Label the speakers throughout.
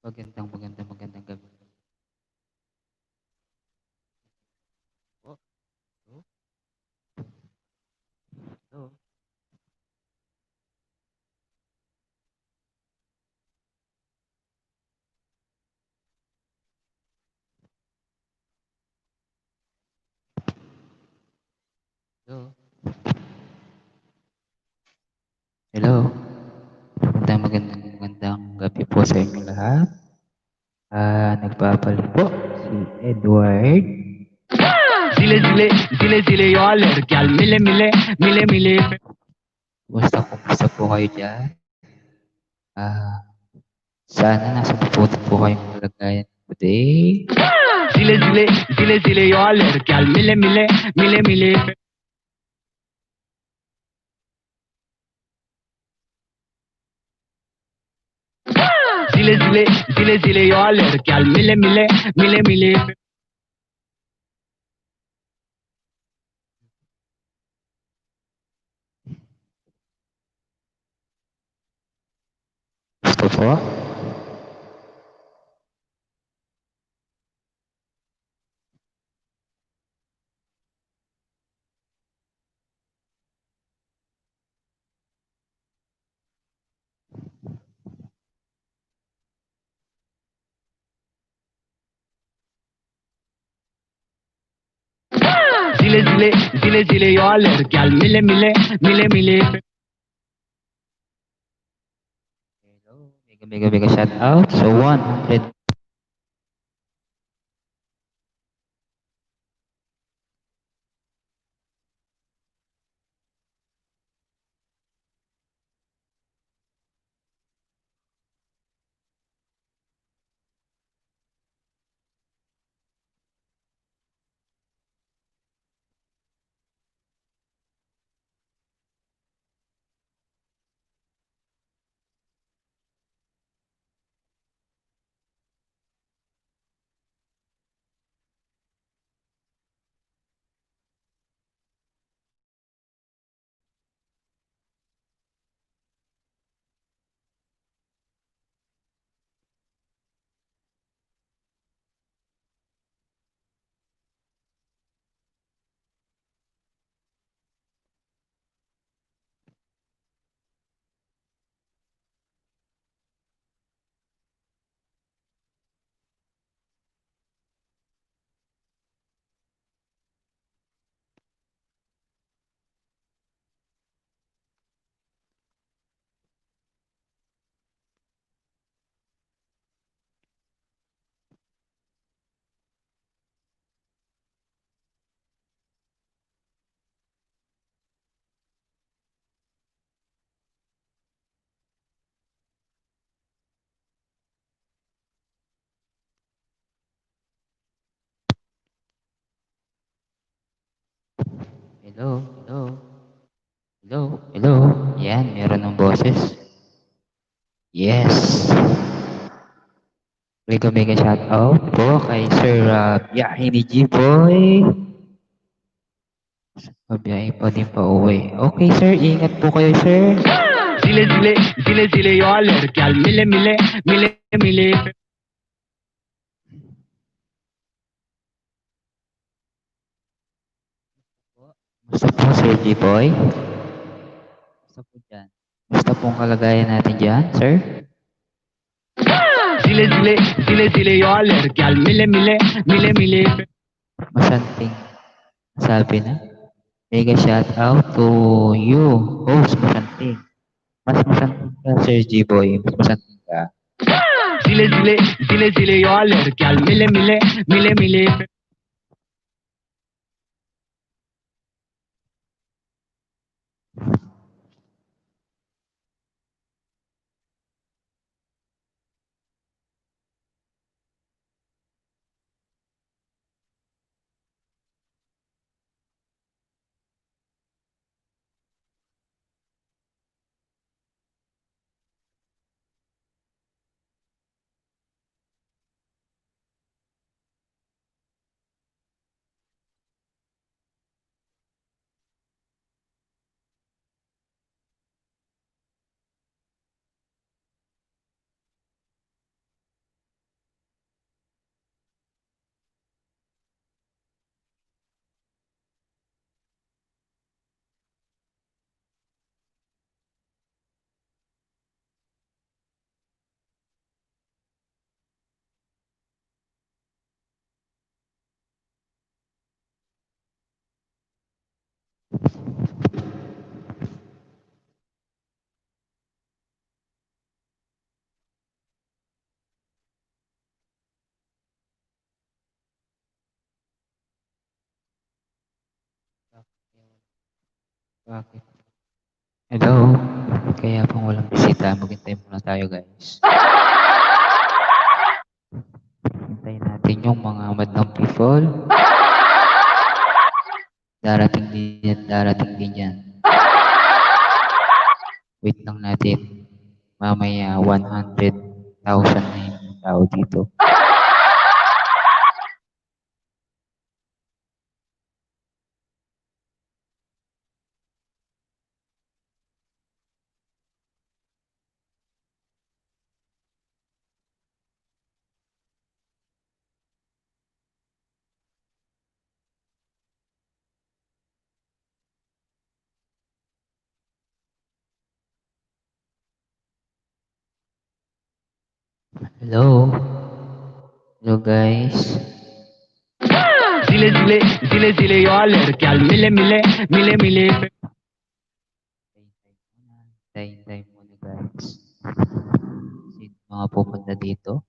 Speaker 1: Magandang gabi po. Hello, hello, hello, hello. Magandang gabi po sa inyo lahat. Nagpapalit po si Edward.
Speaker 2: Zile zile zile zile yo लड़कियां मिले मिले मिले मिले
Speaker 1: Kumusta po kayo dyan? Ah, Sana nasa mabuti po kayong kalagayan today.
Speaker 2: zile zile zile zile yo लड़कियां मिले मिले मिले मिले zile zile zile zile yo लड़कियां मिले मिले मिले मिले
Speaker 1: Gusto po?
Speaker 2: zile zile zile zile yo लड़कियां मिले मिले मिले मिले
Speaker 1: Hello, mega shout out. So 100. Hello, hello, hello. Yan, meron ng boses. Yes. Mega shout out po kay Sir Biyahe ni G-Boy. Pabiyahe pa din pa uwi. Okay, sir. Ingat po kayo, sir.
Speaker 2: zile zile zile zile yo लड़कियां मिले मिले मिले मिले
Speaker 1: Gusto po, Sir G-Boy? Gusto po dyan. Gusto pong kalagayan natin dyan, sir?
Speaker 2: zile zile zile zile yo लड़कियां मिले मिले मिले मिले
Speaker 1: Masanting sabi na. Mega shout out to you, host Masanting. Mas masanting ka, Sir G-Boy. Mas masanting ka.
Speaker 2: zile zile zile zile yo लड़कियां मिले मिले मिले मिले
Speaker 1: Bakit? Hello? Kaya pang walang bisita, maghintay muna tayo guys. Hintayin natin yung mga madlang people. Darating din yan, darating din yan. Wait lang natin. Mamaya 100,000 na yung tao dito. Hello? Hello guys?
Speaker 2: Zile zile, zile zile yo लड़कियां मिले मिले मिले मिले
Speaker 1: Hintay muna guys. Sino mga pupunta dito?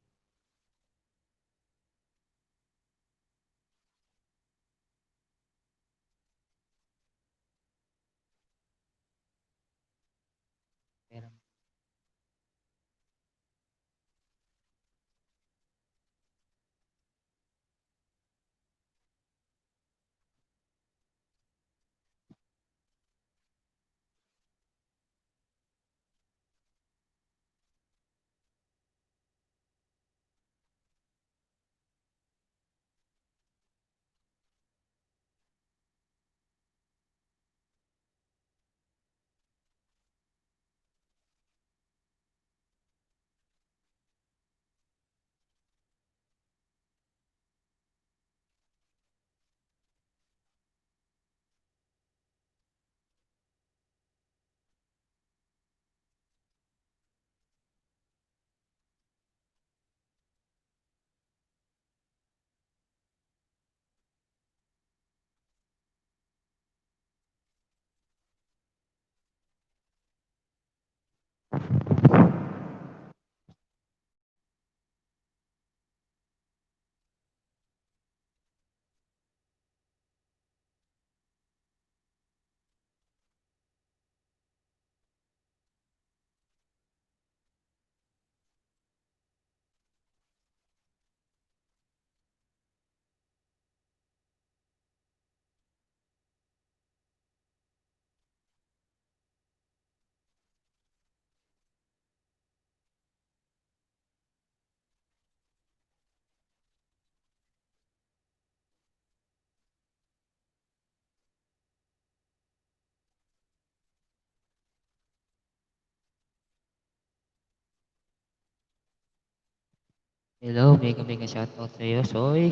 Speaker 1: Hello, mega mega shoutout sa'yo, Soy.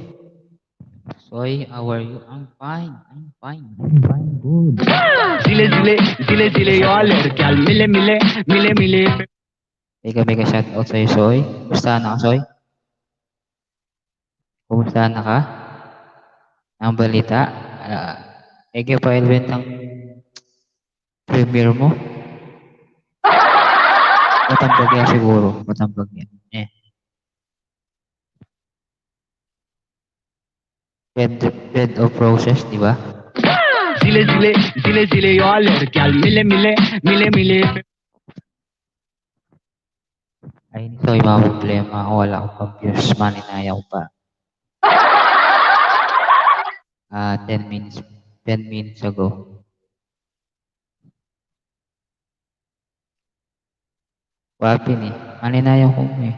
Speaker 1: Soy, how are you? I'm fine, I'm fine, I'm fine, good.
Speaker 2: zile zile zile zile yo लड़कियां मिले मिले मिले मिले
Speaker 1: Mega mega shoutout sa'yo, Soy. Kumusta na ka, Soy? Kumusta na ka? Ang balita? Ege pa Elvin ang premiere mo? Matambag yan siguro. Matambag yan. Bed of roses, di ba?
Speaker 2: zile zile zile zile yo लड़कियां मिले मिले मिले मिले
Speaker 1: Ay, ito yung mga problema. Wala akong pag-views. Maninaya ko pa. 10 minutes ago. Wapin eh. Maninaya ko eh.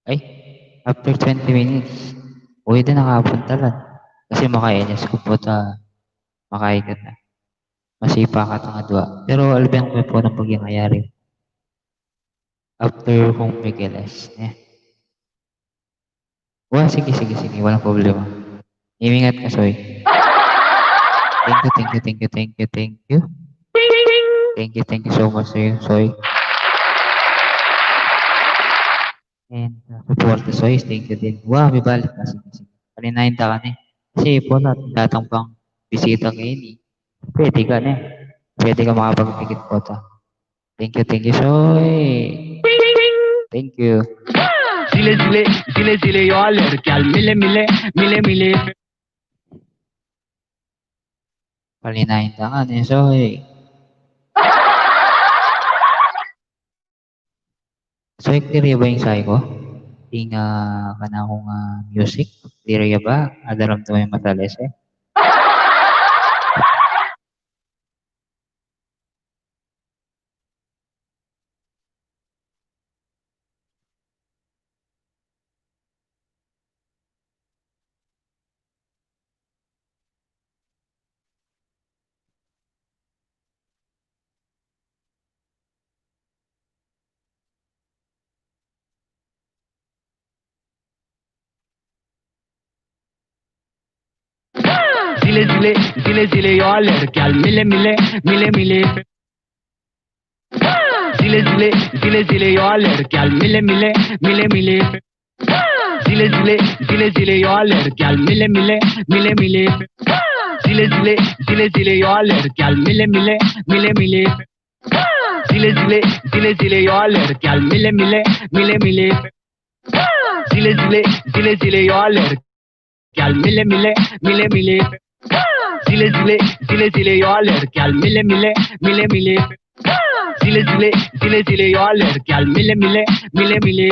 Speaker 1: Ay, after 20 minutes. Uy, din nakapunta lang. Kasi makainis ko po makaigat na. Masipa ka nga dua. Pero albiang may po ng pagyayari. After kong Migueles. Wah, sige, sige, sige. Walang problema. Imingat ka, Soy. Thank you, thank you, thank you, thank you, thank you. Thank you so much sa'yo, Soy. And support the Soy, thank you din. Wah, may balik na. Sige, sige. Kaninahin ta ka na eh. Kasi po, datang pang bisita kayo ni. Pwede ka na eh. Pwede ka makapag-pikit po ta. Thank you, Soy. Thank you.
Speaker 2: zile zile zile zile yo lड़कियां मिले मिले मिले मिले
Speaker 1: Palinaintangan eh. So, so clear ba yung sayo ko? Tinga ka na akong music. Clear ba? Adaram to yung matales eh.
Speaker 2: zile zile zile zile yo lड़कियां मिले मिले मिले मिले zile zile zile zile yo lड़कियां मिले मिले मिले मिले zile zile zile zile yo lड़कियां मिले मिले मिले मिले zile zile zile zile yo lड़कियां मिले मिले मिले मिले zile zile zile zile yo lड़कियां मिले मिले मिले मिले zile zile zile zile yo lड़कियां मिले मिले मिले मिले zile zile zile zile yo lड़कियां मिले मिले मिले मिले zile zile zile zile yo lड़कियां मिले मिले मिले मिले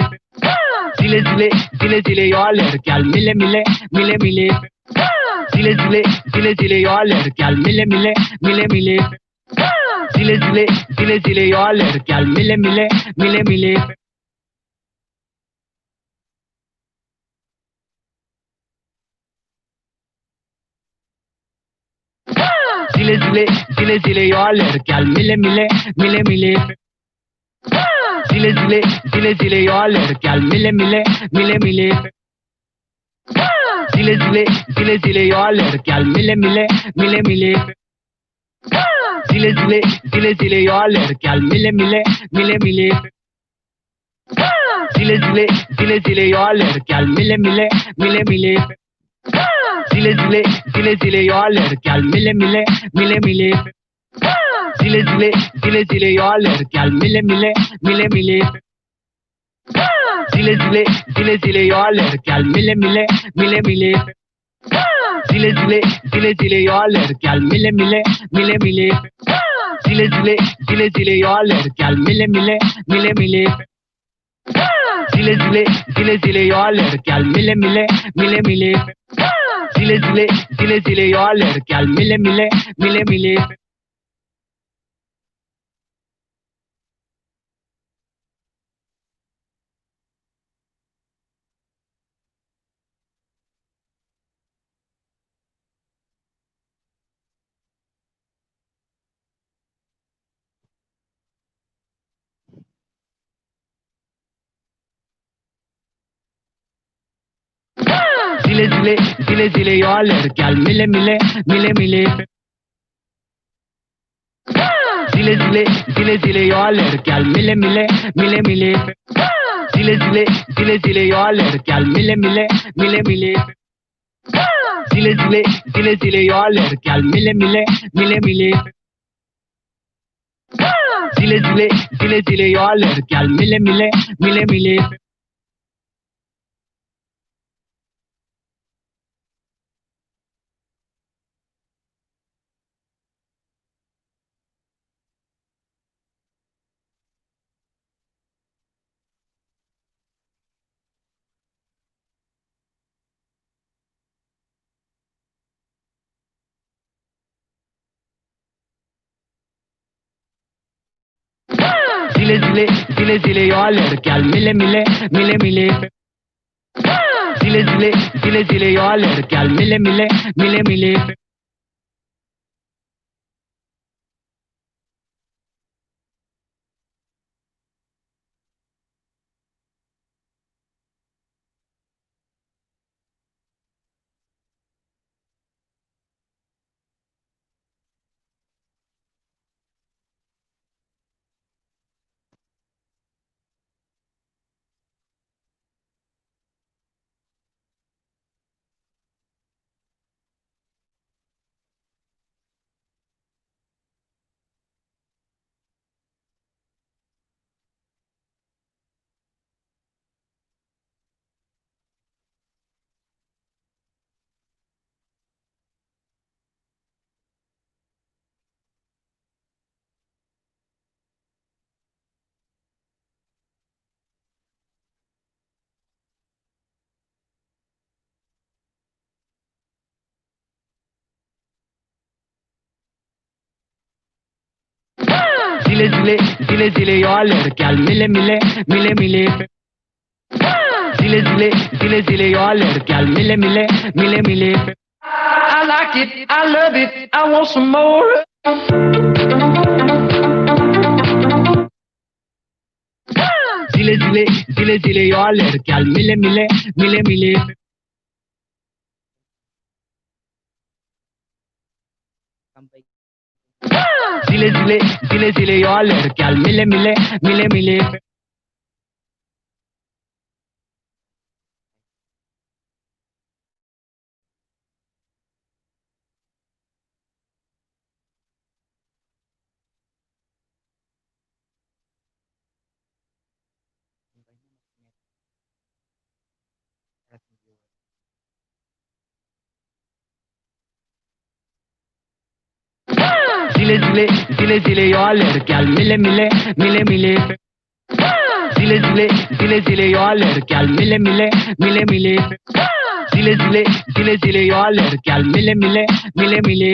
Speaker 2: zile zile zile zile yo lड़कियां मिले मिले मिले मिले zile zile zile zile yo lड़कियां मिले मिले मिले मिले zile zile zile zile yo lड़कियां मिले मिले मिले मिले zile zile zile zile yo lड़कियां मिले मिले मिले मिले zile zile zile zile yo lड़कियां मिले मिले मिले मिले zile zile zile zile yo lड़कियां मिले मिले मिले मिले zile zile zile zile yo lड़कियां मिले मिले मिले मिले zile zile zile zile yo lड़कियां मिले मिले मिले मिले zile zile zile zile yo lड़कियां मिले मिले मिले मिले zile zile zile zile yo lड़कियां मिले मिले मिले मिले zile zile zile zile yo lड़कियां मिले मिले मिले मिले zile zile zile zile yo lड़कियां मिले मिले मिले मिले zile zile zile zile yo lड़कियां मिले मिले मिले मिले zile zile zile zile yo lड़कियां मिले मिले मिले मिले zile zile zile zile yo lड़कियां मिले मिले मिले मिले zile zile zile zile yo lड़कियां मिले मिले मिले मिले zile zile zile zile yo lड़कियां मिले मिले मिले मिले zile zile zile zile yo lड़कियां मिले मिले मिले मिले zile zile zile zile yo lड़कियां मिले मिले मिले मिले zile zile zile zile yo lड़कियां मिले मिले मिले मिले zile zile zile zile yo lड़कियां मिले मिले मिले मिले zile zile zile zile yo lड़कियां मिले मिले मिले मिले zile zile zile zile yo lerkel mile mile mile mile zile zile zile zile yo lerkel mile mile mile mile I like it, I love it, I want some more. Zile zile zile zile yo lerkel mile mile mile mile zile zile zile zile yo lerkel mile mile mile mile zile zile zile zile yo lerkel mile mile mile mile zile zile zile zile yo lerkel mile mile mile mile zile zile zile zile yo lerkel mile mile mile mile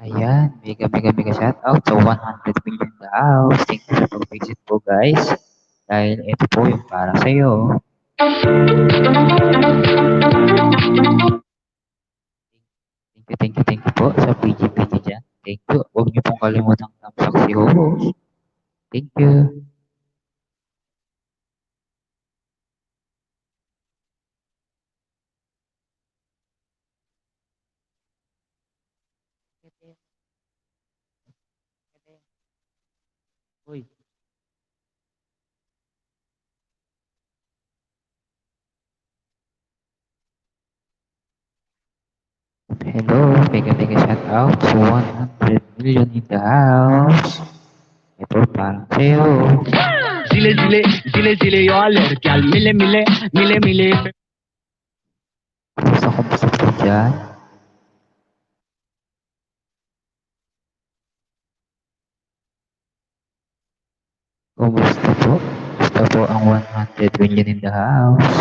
Speaker 1: Ayan, mega mega mega shout out sa 100 million the house. Thank you sa pag-visit po guys. Dahil ito po yung para sa'yo. Thank you po sa PG dyan. Thank you. Huwag niyo pong kalimutang thumbs si host. Thank you. Uy. Hello, mega mega shout out sa 100 million in the house. Ito para sa'yo.
Speaker 2: zile zile zile zile yo lerkel mile mile mile mile
Speaker 1: Kumusta po dyan? Kumusta po? Kumusta po ang 100 million in the house?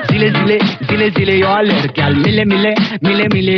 Speaker 2: zile zile zile zile yo lerkel mile mile mile mile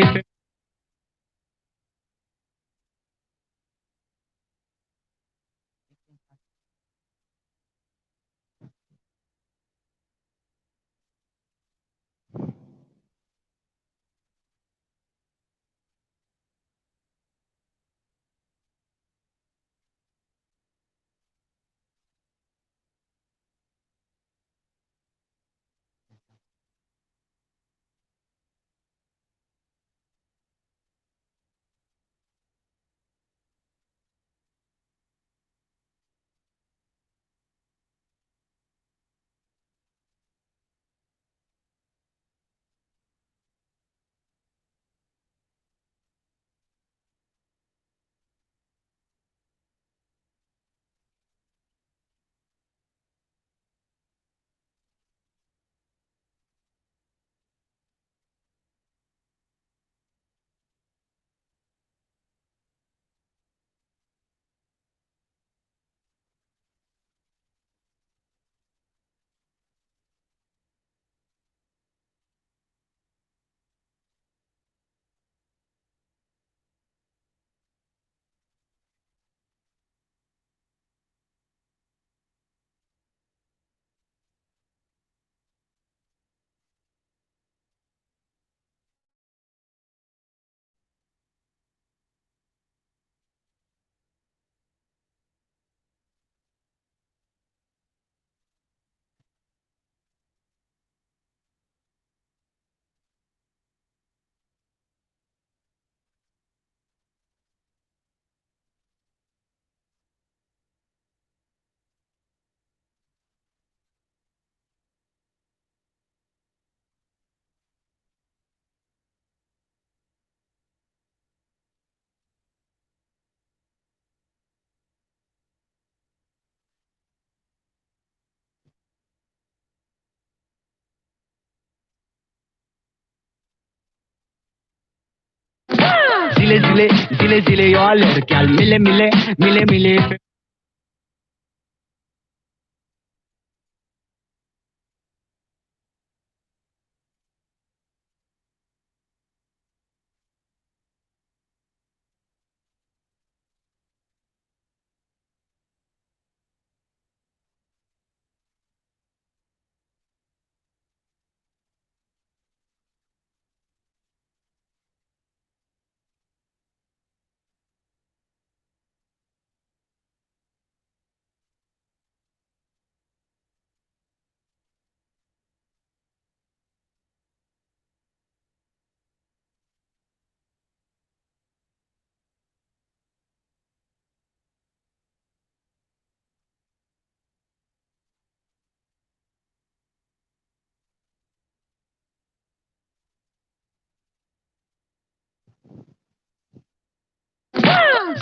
Speaker 2: zile zile zile zile yoller gal mile mile mile mile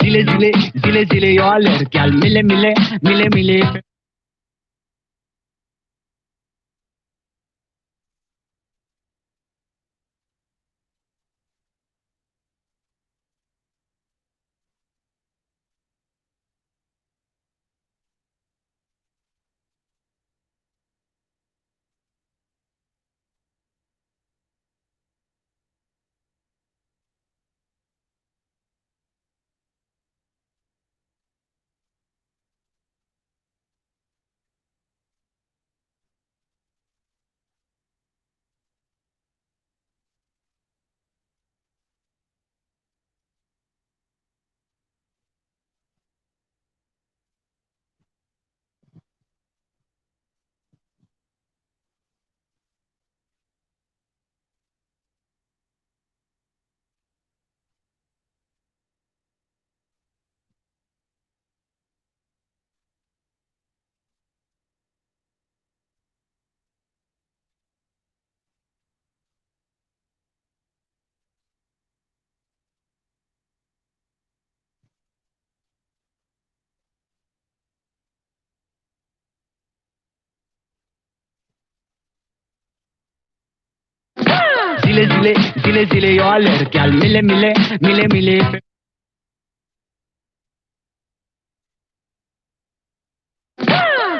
Speaker 2: zile zile zile zile yoller gal mile mile mile mile zile zile zile zile yoller gal mile mile mile mile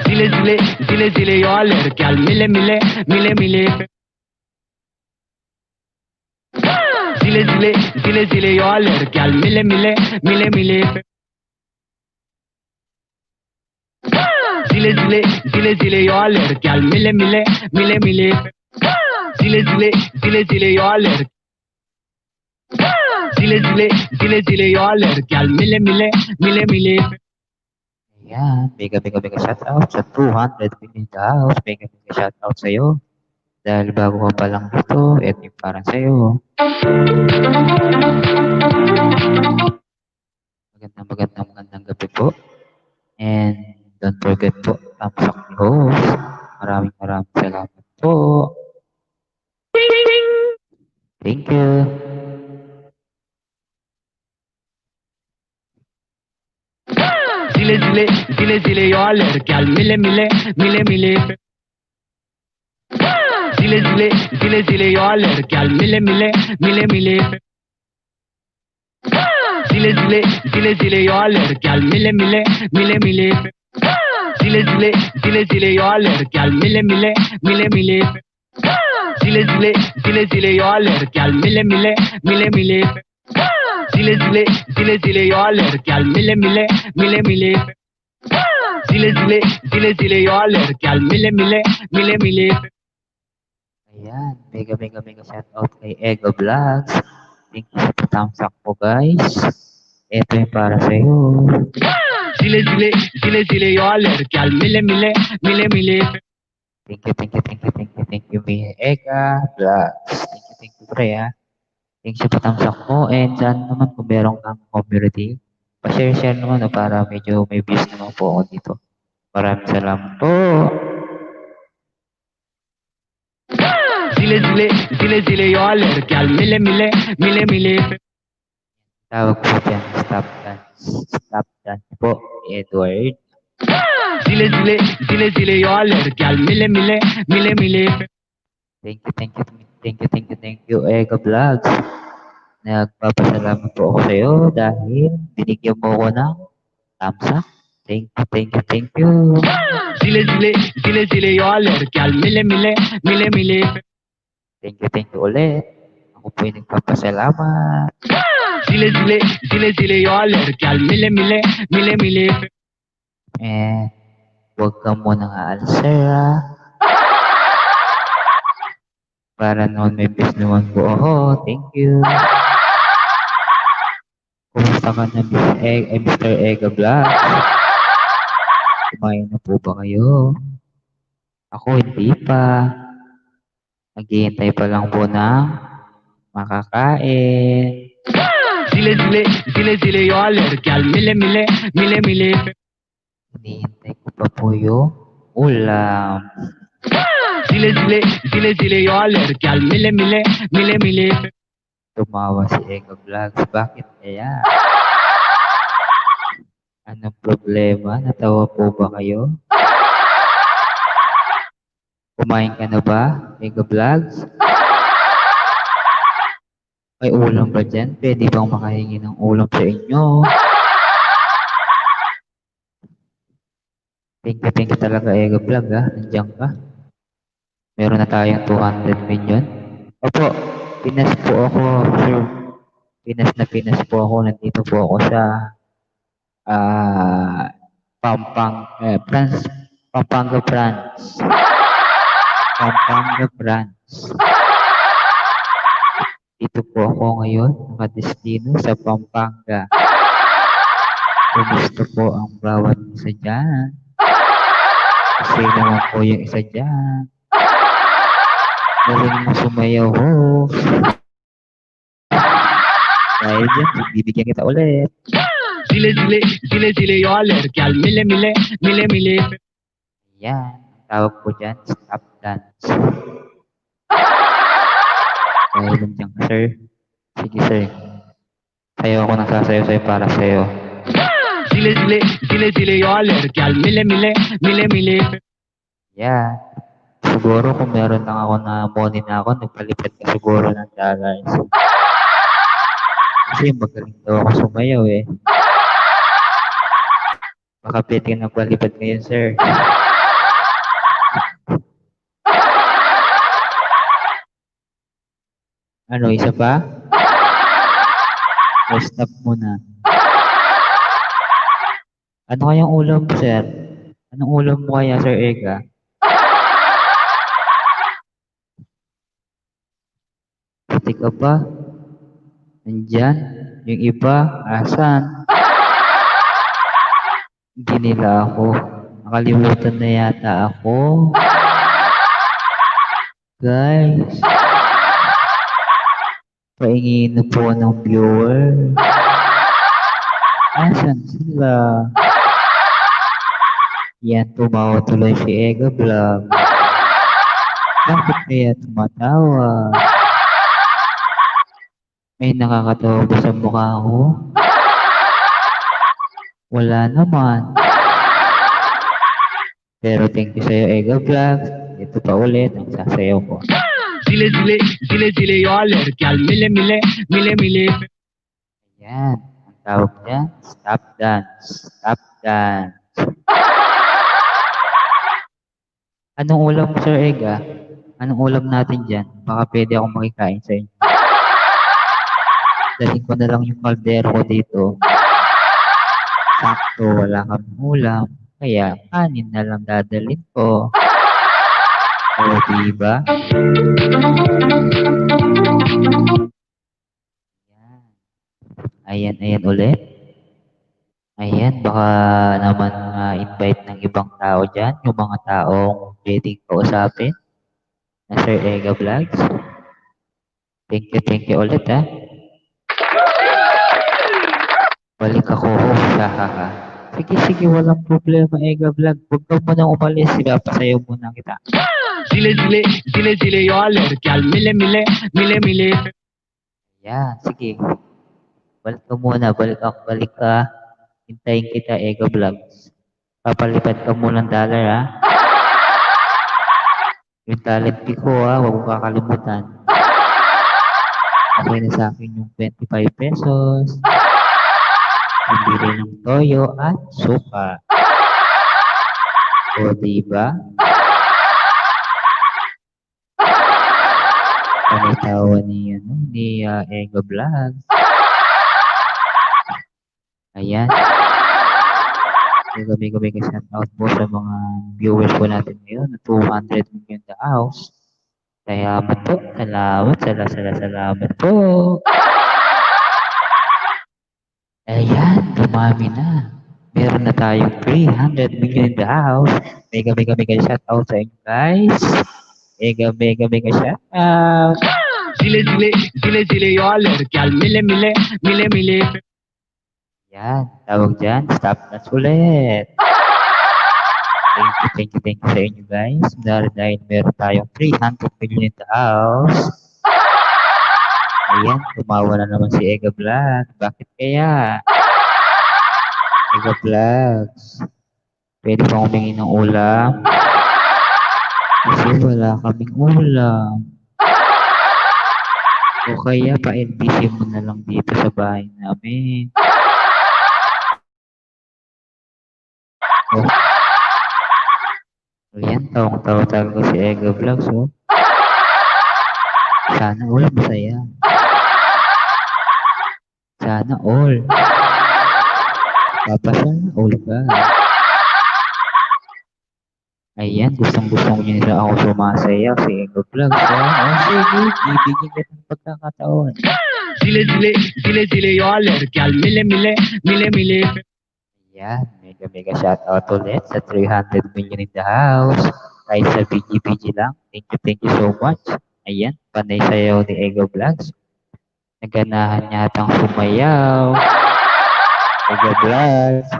Speaker 2: zile zile zile zile yoller gal mile mile mile mile zile zile zile zile yoller gal mile mile mile mile zile zile zile zile yoller gal mile mile mile mile zile zile zile zile yoller zile zile zile zile yoller gal mile mile mile mile
Speaker 1: Ayan, mega mega mega shoutout sa 200 million house. Mega mega shoutout sa'yo. Dahil bago ka pa lang dito, ito yung para sa'yo. Magandang gabi po. And don't forget po, thumbs up ni host. Maraming salamat po. Thank you.
Speaker 2: zile zile zile zile yoller gal mile mile mile mile zile zile zile zile yoller gal mile mile mile mile zile zile zile zile yoller gal mile mile mile mile zile zile zile zile yoller gal mile mile mile mile zile zile zile zile yoller gal mile mile mile mile zile zile zile zile yoller gal mile mile mile mile zile zile zile zile yoller gal mile mile mile mile
Speaker 1: Ayan, mega mega mega shoutout kay Ego Vlogs. Thank you sa thumbs up po guys. Ito yung para sa'yo.
Speaker 2: zile zile zile zile yoller gal mile mile mile mile
Speaker 1: Thank you, Ega Vlogs. Thank you, pre, ha. Thank you sa thumbs up mo. And dyan naman kung meron kang community, pa-share naman no, para medyo may views naman po ako dito. Maraming salamat po.
Speaker 2: zile zile zile zile yoller gal mile mile mile mile
Speaker 1: Tawag po dyan, stop dance po, Edward.
Speaker 2: zile zile zile zile yoller gal mile mile mile mile
Speaker 1: Thank you, Ega Vlogs. Nagpapasalamat po ako sa'yo dahil binigyan mo ako ng thumbs up. Thank you, thank you, thank you.
Speaker 2: Zile zile zile zile yo ladkyal mile mile mile mile
Speaker 1: Thank you ulit. Ako po yung nagpapasalamat.
Speaker 2: zile zile zile zile yo ladkyal mile mile mile mile
Speaker 1: Huwag ka munang aalis, sir, ah. Para naman may best naman po ako. Thank you. Kumusta ka na, Mr. Ega Vlog? Kumain na po ba kayo? Ako hindi pa. Naghihintay pa lang po ng makakain.
Speaker 2: zile zile zile zile yo ladkyal mile mile mile mile
Speaker 1: Hinihintay ko pa po yung ulam.
Speaker 2: zile zile zile zile yo ladkyal mile mile mile mile
Speaker 1: Tumawa si Ega Vlogs. Bakit kaya? Anong problema? Natawa po ba kayo? Kumain ka na ba, Ega Vlogs? May ulam ba dyan? Pwede bang makahingi ng ulam sa inyo? Thank you talaga, Ega Vlog, ha? Nandiyan ka. Meron na tayong 200 million. Opo, Pinas po ako, sir. Pinas po ako. Nandito po ako sa France. Pampanga, France. Pampanga, France. Dito po ako ngayon, nakadestino sa Pampanga. Kumusta po ang bawat isa dyan? Kasi naman po yung isa dyan. Galing mo sumayaw, host. Dahil dyan, bibigyan kita ulit.
Speaker 2: zile zile zile zile yo ladkyal mile mile mile mile
Speaker 1: Yan, ang tawag po dyan, stop dance. Dahil nandiyan ka, sir. Sige, sir. Sayo ako nang sasayaw sa'yo para sa'yo.
Speaker 2: zile zile zile zile yo ladkyal mile mile mile mile
Speaker 1: Yan. Siguro kung meron lang ako na money na ako, nagpalipad ka siguro ng dollars. Kasi magaling daw ako sumayaw eh. Baka pwede ka nagpalipad ngayon, sir. Ano, isa pa? O stop muna. Ano kayang ulam mo, sir? Anong ulam mo kaya, Sir Ega? Pati ka ba? Nandyan? Yung iba? Asan? Hindi nila ako. Nakalimutan na yata ako. Guys. Paingin na po ng viewer. Asan sila? Yan, tumawa tuloy si Ega Vlog. Bakit kaya tumatawa? May nakakatawa ba sa mukha ko? Wala naman. Pero thank you sa'yo, Ega Vlog. Ito pa ulit ang sasayaw ko.
Speaker 2: zile zile zile zile yo ladkyal mile mile mile mile
Speaker 1: Ayan. Ang tawag niya, stop dance. Stop dance. Anong ulam mo, Sir Ega? Anong ulam natin dyan? Baka pwede akong makikain sa inyo. Dalhin ko na lang yung kaldero ko dito. Sakto, wala kang ulam. Kaya, kanin na lang dadalhin ko. O, diba? Ayan ulit. Ayan, baka naman invite ng ibang tao dyan, yung mga taong pwedeng kausapin na Sir Ega Vlogs. Thank you ulit, ha. Balik ako, hahaha. Sige, walang problema, Ega Vlog. Huwag ka munang umalis, pasayaw muna kita.
Speaker 2: zile zile zile zile yo ladkyal mile mile mile mile
Speaker 1: Ayan, sige. Balik ka muna, balik ka. Hintayin kita, Ega Vlogs. Papalipad ka muna ng dollar, ha. Yung talent fee ko, ha. Huwag mo kakalimutan. Okay na sa akin yung 25 pesos. Pambili ng toyo at suka. O, diba? Panitawa ni Ego Vlog. Ayan. Mega shout out po sa mga viewers po natin ngayon na 200 million the house. Salamat po. Salamat po. Ayan, dumami na. Meron na tayong 300 million in the house. Mega shout out sa inyo guys. Mega shout out.
Speaker 2: Zile zile zile zile yo lerkyal mile mile mile mile.
Speaker 1: Yan, tawag dyan, stop dance ulit. Thank you sa inyo guys. Dahil meron tayong 300 million in the house. Ayan, tumawa na naman si Ega Vlog. Bakit kaya? Ega Vlogs. Pwede pa humingi ng ulam? Kasi wala kaming ulam. O kaya pa-NPC mo na lang dito sa bahay namin. Oh. Ayan, tawang-tawa talaga si Ega Vlogs, oh. Sana all masaya. Sana all. Sana all ka. Ayan, gustong-gusto niyo nila ako sumasayaw si Ego Vlogs. Oh, sige, ibigin ka ng pagkakataon.
Speaker 2: Zile zile zile zile yo lerkyal mile mile mile mile.
Speaker 1: Ayan, mega shout out ulit sa 300 million in the house. Kahit sa BG lang. Thank you so much. Ayan, panay sayaw ni Ego Vlogs. Naganahan yatang sumayaw. Ego Vlogs.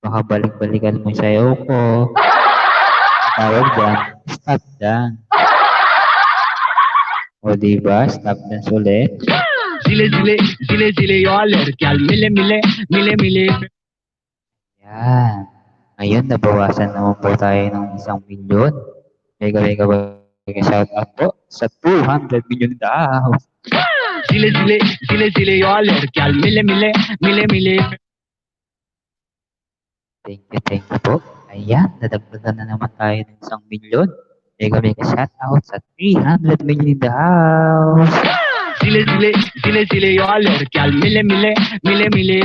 Speaker 1: Baka balik-balikan mo yung sayaw ko. Tawag dyan, stop dance. O diba, stop dance ulit.
Speaker 2: Zile zile zile zile yo lerkyal mile mile mile mile.
Speaker 1: Yan. Ngayon, nabawasan naman po tayo ng 1 milyon. Mega shout out po sa 200 million in the house.
Speaker 2: Zile zile zile zile yo lerkyal mile mile mile mile.
Speaker 1: Thank you po. Ayan, nadagdagan na naman tayo ng 1 milyon. Mega shout out sa 300 million in the house.
Speaker 2: Zile zile zile zile yo lerkyal mile mile mile mile.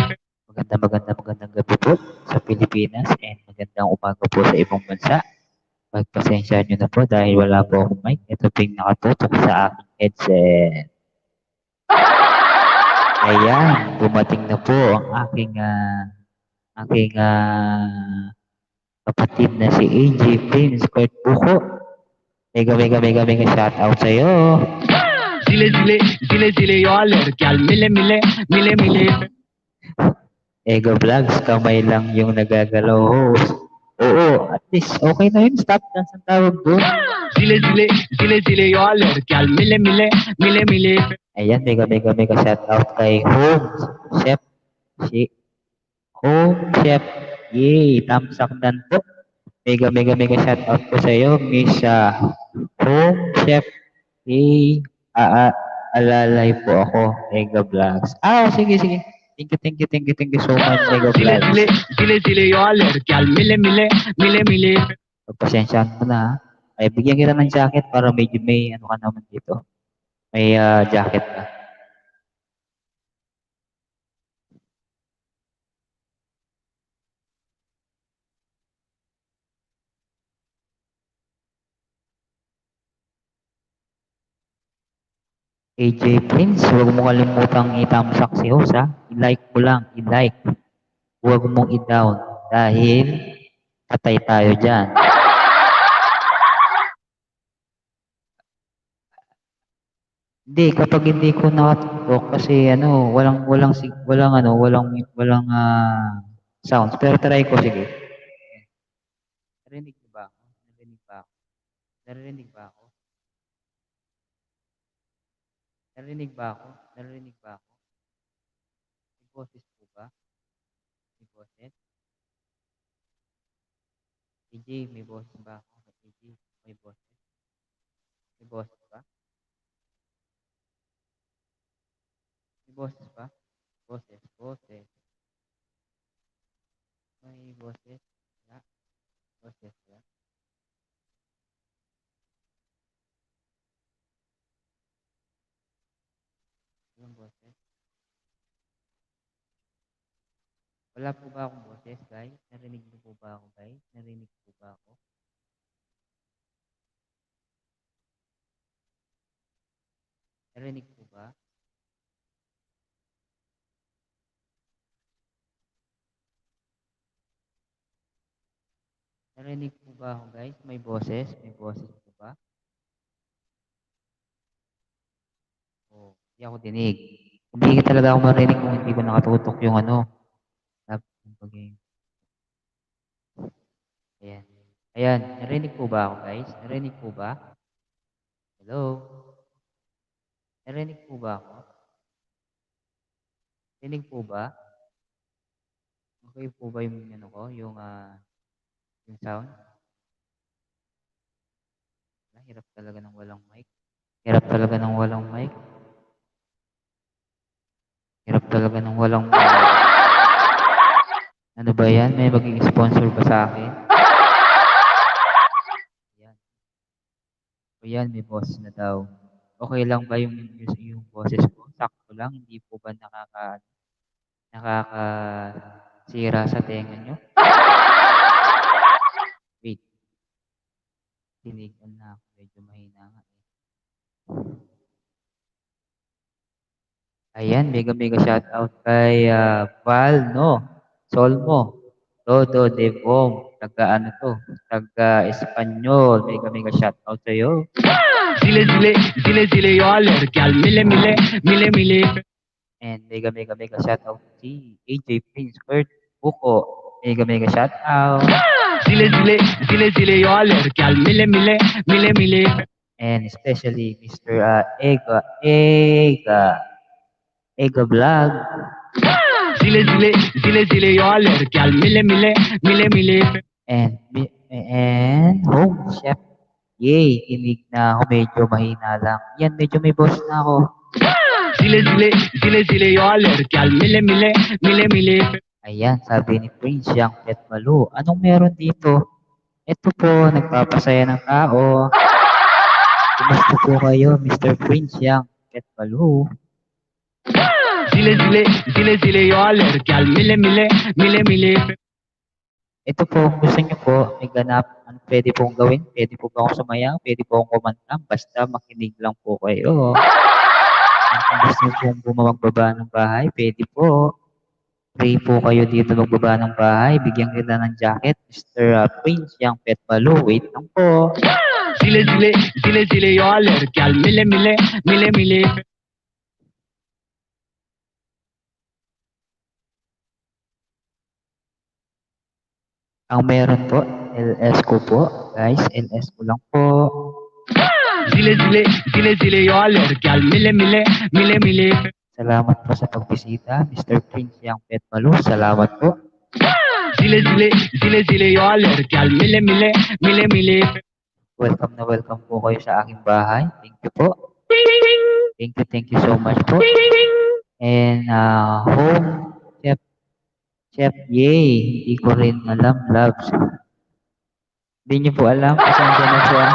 Speaker 1: Magandang gabi po sa Pilipinas and magandang umaga po sa ibang bansa. Pagpasensya nyo na po dahil wala po akong mic. Ito po yung nakatutok sa aking headset. Ayan, dumating na po ang aking kapatid na si AJ Prince Kurt Buko. Mega shout out sa'yo.
Speaker 2: Zile zile zile zile yo lerkyal mile mile mile mile.
Speaker 1: Ego Vlogs, kamay lang yung nagagalaw host. Oo, at least okay na yun. Stop dance ang tawag doon.
Speaker 2: Zile zile zile zile yo lerkyal mile mile mile mile.
Speaker 1: Ayan, mega shout out kay Home Chef. Si Home Chef. Yay, tamsak dan po. Mega shout out po sa iyo, Miss Home Chef. Yay, alalay po ako, Mega Vlogs. Sige. Thank you so much, Mega
Speaker 2: Zile
Speaker 1: Vlogs.
Speaker 2: zile zile zile yo lerkyal mile mile mile mile.
Speaker 1: Pagpasensyaan mo na. Ay, bigyan kita ng jacket para medyo may ano ka naman dito. May jacket ka. AJ Prince, huwag mo kalimutang itamsak si host ha. I-like mo lang, i-like. Huwag mong i-down dahil patay tayo dyan. Hindi, kapag hindi ko nakatok kasi walang sounds. Pero try ko, sige. Narinig niyo ba ako? Narinig ba ako? May boses po ba? May boses? AJ, may boses ba ako? AJ, may boses? May boses ba? May boses pa? Boses, boses. May boses. Wala. Boses, wala. Walang boses. Wala po ba akong boses, guys? Narinig niyo po ba ako, guys? Narinig po ba ako? Narinig po ba? Narinig po ba ako, guys? May boses? May boses po ba? O, hindi ako dinig. Hindi talaga ako marinig kung hindi ko nakatutok yung ano. Laptop ng pag-game. Ayan. Ayan. Narinig po ba ako, guys? Narinig po ba? Hello? Narinig po ba ako? Narinig po ba? Okay po ba yung ano ko? Yung sound? Hirap talaga ng walang mic. Hirap talaga ng walang mic. Hirap talaga ng walang mic. Ano ba yan? May maging sponsor ba sa akin? Ayan. O yan, may boses na daw. Okay lang ba yung boses ko? Sakto lang, hindi po ba nakakasira sa tenga nyo? Wait, tinigan na ako. Medyo mahina nga. Ayan, mega mega shoutout kay Val, no? Solmo, Todo Devon, taga Espanyol. Mega mega shoutout sa'yo.
Speaker 2: Zile zile, zile zile yo lerkel, mile mile, mile mile.
Speaker 1: And mega mega mega shoutout si AJ Prince Kurt Buko. Mega mega shoutout.
Speaker 2: Zile zile, zile zile yo lerkel, mile mile, mile mile.
Speaker 1: And especially Mr. Ega Vlog.
Speaker 2: Zile zile, zile zile yo lerkel, mile mile, mile mile.
Speaker 1: And Home Chef. Yay, kinig na ako. Medyo mahina lang. Yan, medyo may boss na ako.
Speaker 2: Zile zile, zile zile yo lerkel, mile mile, mile mile.
Speaker 1: Ayan, sabi ni Prince Yang Pet Malu. Anong meron dito? Ito po, nagpapasaya ng tao. Kumusta po kayo, Mr. Prince Yang Pet Malu?
Speaker 2: Zile zile, zile zile yo lerkel, mile mile, mile mile.
Speaker 1: Ito po, kung gusto nyo po, may ganap, ano pwede pong gawin? Pwede po ba akong sumayaw? Pwede po akong kumanta? Basta makinig lang po kayo. Kung gusto nyo pong bumababa ng bahay, pwede po. Free po kayo dito magbaba ng bahay. Bigyan kita ng jacket, Mr. Prince Yang Pet Malu. Wait lang po.
Speaker 2: Zile zile, zile zile yo lerkel, mile mile, mile mile.
Speaker 1: Ang meron po, LS ko po. Guys, LS ko lang po.
Speaker 2: Zile zile, zile zile yo lerkel, mile mile, mile mile.
Speaker 1: Salamat po sa pagbisita, Mr. Prince Yang Pet Malu. Salamat po.
Speaker 2: Zile zile, zile zile yo lerkel, mile mile, mile mile.
Speaker 1: Welcome na welcome po kayo sa aking bahay. Thank you po. Thank you so much po. And Home Chef, yay! Hindi ko rin alam, loves. Hindi niyo po alam kasi andyan na siya.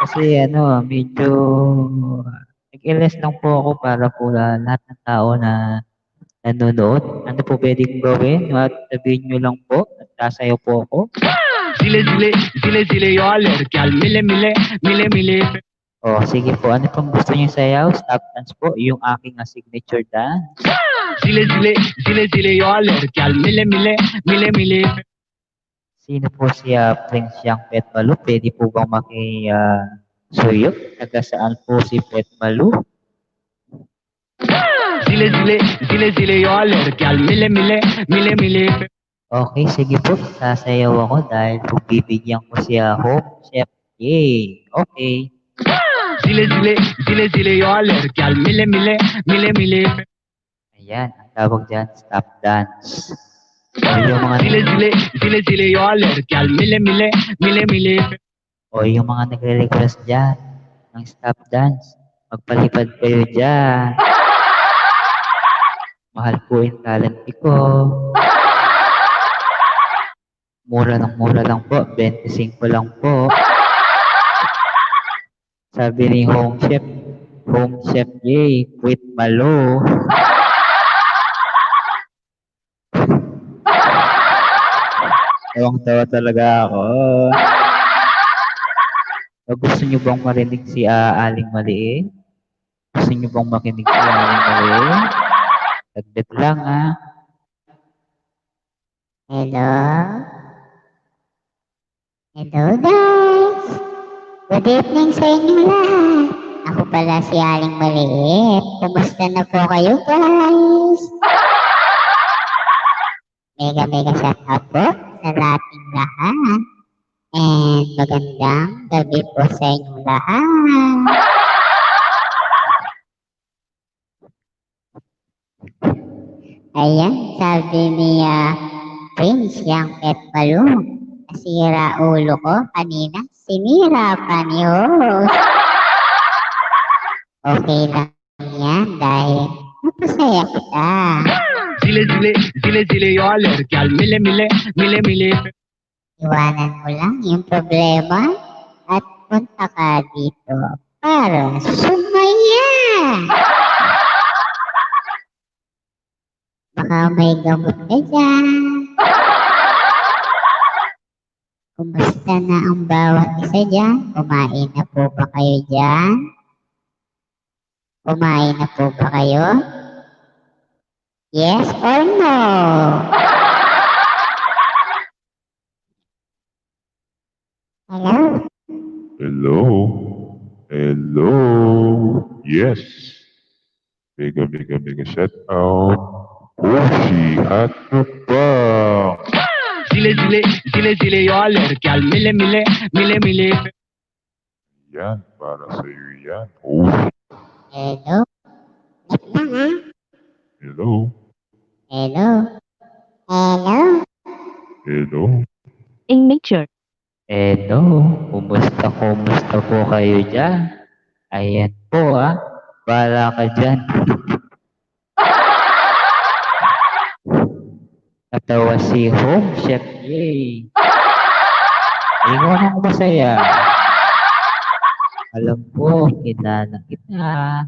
Speaker 1: Kasi medyo nag-LS lang po ako para po lahat ng tao na nanonood. Ano po pwede kong gawin? At sabihin niyo lang po at sasayaw po ako.
Speaker 2: Zile zile, zile zile yo lerkel, mile mile, mile mile.
Speaker 1: O, sige po. Ano pong gusto niyo sayaw? Stop dance po. Yung aking signature dance.
Speaker 2: Zile zile, zile zile yo lerkel, mile mile, mile mile.
Speaker 1: Sino po si Prince Yang Pet Malu? Pwede po bang suyok? Taga saan po si Pet Malu?
Speaker 2: Zile zile, zile zile yo lerkel, mile mile, mile mile.
Speaker 1: Okay, sige po. Sasayaw ako dahil po bibigyan ko si Home Chef. Yay! Okay.
Speaker 2: Zile zile, zile zile yo lerkel, mile mile, mile mile.
Speaker 1: Ayan, ang tawag dyan, stop dance. O yung mga,
Speaker 2: Zile zile, zile zile yo lerkel, mile mile, mile mile.
Speaker 1: o yung mga nagre-request dyan ng stop dance, magpalipad kayo dyan. Mahal po yung talent ko. Mura lang po, 25 lang po. Sabi ni Home Chef Yay, quit malo. Tawang-tawa talaga ako. Gusto niyo bang marinig si Aling Maliit? Gusto niyo bang makinig si Aling Maliit? Saglit lang ha.
Speaker 3: Hello? Hello guys! Good evening sa inyo lahat! Ako pala si Aling Maliit. Kumusta na po kayo guys? Mega shoutout po sa ating lahat. And magandang gabi po sa inyong lahat. Ayan, sabi ni Prince yang pet balloon. Nasira ulo ko kanina. Sinira pa ni host. Okay lang yan dahil napasaya kita.
Speaker 2: Zile yaar ladkiyan mile
Speaker 3: Iwanan mo lang yung problema at punta ka dito para sumaya. Baka may gamot ka dyan. Kumusta na ang bawat isa dyan? Kumain na po ba kayo dyan? Kumain na po ba kayo? Yes or no? Hello?
Speaker 4: Hello. Yes. Mega shout out. Hoshi Hatupang.
Speaker 2: zile yaar ladkiyan mile
Speaker 4: Yan, para sa iyo yan. Hoshi.
Speaker 3: Hello? Wait lang ha?
Speaker 4: Hello.
Speaker 3: Hello? Hello?
Speaker 4: Hello.
Speaker 5: In nature.
Speaker 1: Edo, kumusta po kayo dyan? Ayan po bala ka dyan. Natawa si Home Chef Yay. Ikaw ang masaya. Alam ko, kinana kita.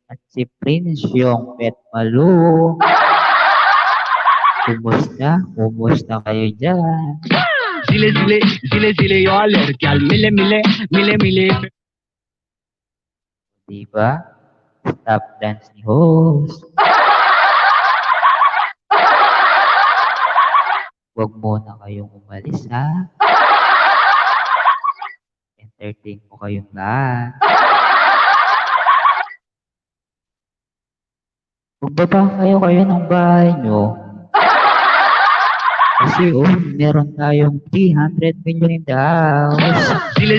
Speaker 1: At si Prince yung pet malo. Kumusta kayo dyan?
Speaker 2: zile yaar ladkiyan mile
Speaker 1: Diba? Stop dance ni host. Huwag muna kayong umalis ha. Entertain ko kayong lahat. Magbaba kayo ng bahay nyo. Kasi meron tayong 300 million in the house.
Speaker 2: zile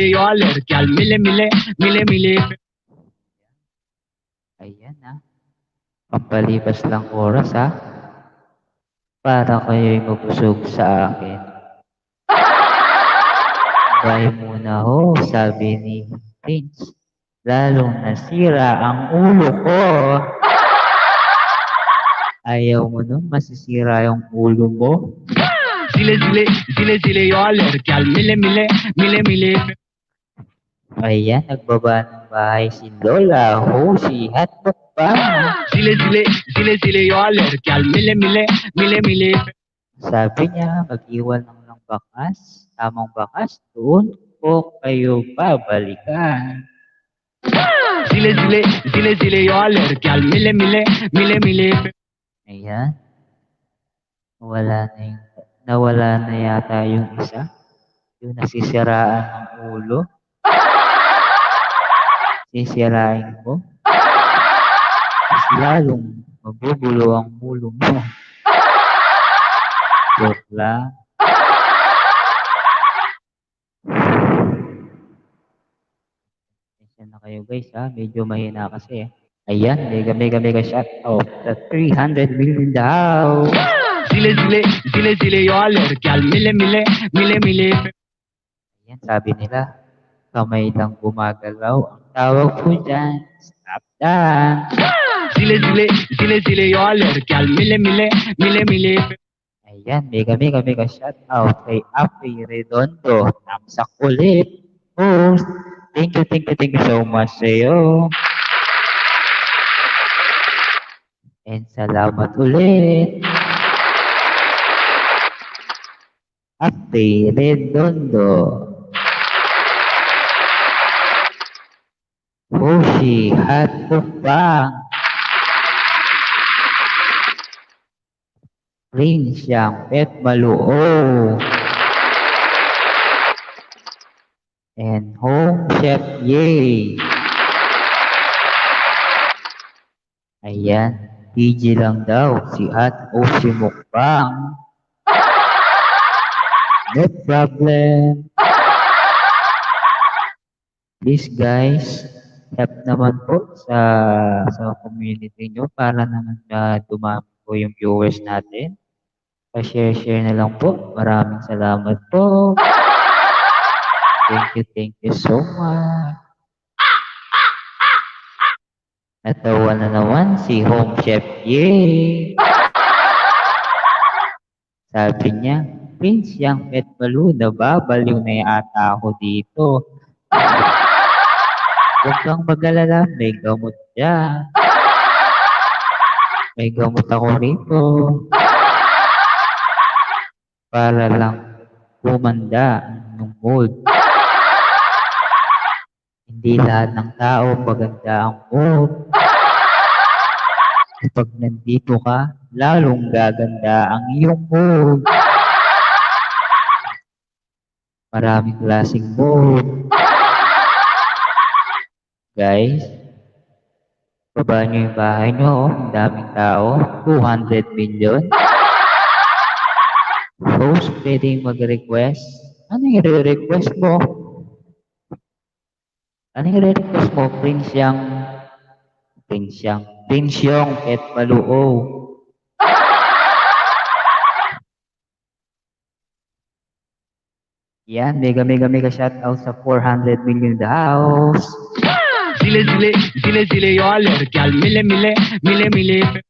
Speaker 2: yaar ladkiyan mile
Speaker 1: Ayan pampalipas lang oras para kayo'y mabusog sa akin. Bye muna sabi ni Prince. Lalong nasira ang ulo ko. Ayaw mo nun, masisira yung ulo mo.
Speaker 2: zile yaar ladkiyan mile
Speaker 1: Ayan, nagbaba ng bahay si Lola Hoshi Hatupang.
Speaker 2: zile yaar ladkiyan mile
Speaker 1: Sabi niya, mag-iwan lang ng bakas. Tamang bakas, doon po kayo babalikan.
Speaker 2: zile yaar ladkiyan mile
Speaker 1: Ayan. Nawala na yata yung isa. Yung nasisiraan ng ulo. Sisirain ko. Mas lalong mabubulo ang ulo mo. Joke lang. Pasensya na kayo guys Medyo mahina kasi Ayan, mega shout out. The 300 million daw.
Speaker 2: zile yaar ladkiyan mile
Speaker 1: Ayan, sabi nila, kamay lang gumagalaw. Ang tawag po dyan, stop dance.
Speaker 2: Zile zile, zile zile yo ladkial mile mile, mile mile.
Speaker 1: Ayan, mega shout out kay Api Redondo. Tamsak ulit. Host, thank you so much sa'yo. And salamat ulit. Api Redondo. Hoshi Hatupang. Prince Yang Pet Maluo. And Home Chef Yay. Ayan, PG lang daw si At Oshi Mukbang. No problem. Please guys, help naman po sa community nyo para naman dumami po yung viewers natin. Pa-share na lang po. Maraming salamat po. Thank you so much. Natawa na naman si Home Chef Yay. Sabi niya, Prince Yang Pet Malu, nababaliw na yata ako dito. Huwag kang mag-alala, may gamot siya. May gamot ako rito. Para lang kumanda ng mood. Hindi lahat ng tao maganda ang mood. Kapag nandito ka, lalong gaganda ang iyong mood. Maraming klaseng mood. Guys, baba nyo yung bahay nyo, oh. Ang daming tao. 200 million. Host, pwedeng mag-request. Ano yung re-request mo? Ano yung re-request mo? Prince Yang Pet Maluo. Yan, mega shout out sa 400 million in the house.
Speaker 2: Zile zile, zile zile yo ladkial mile mile, mile mile.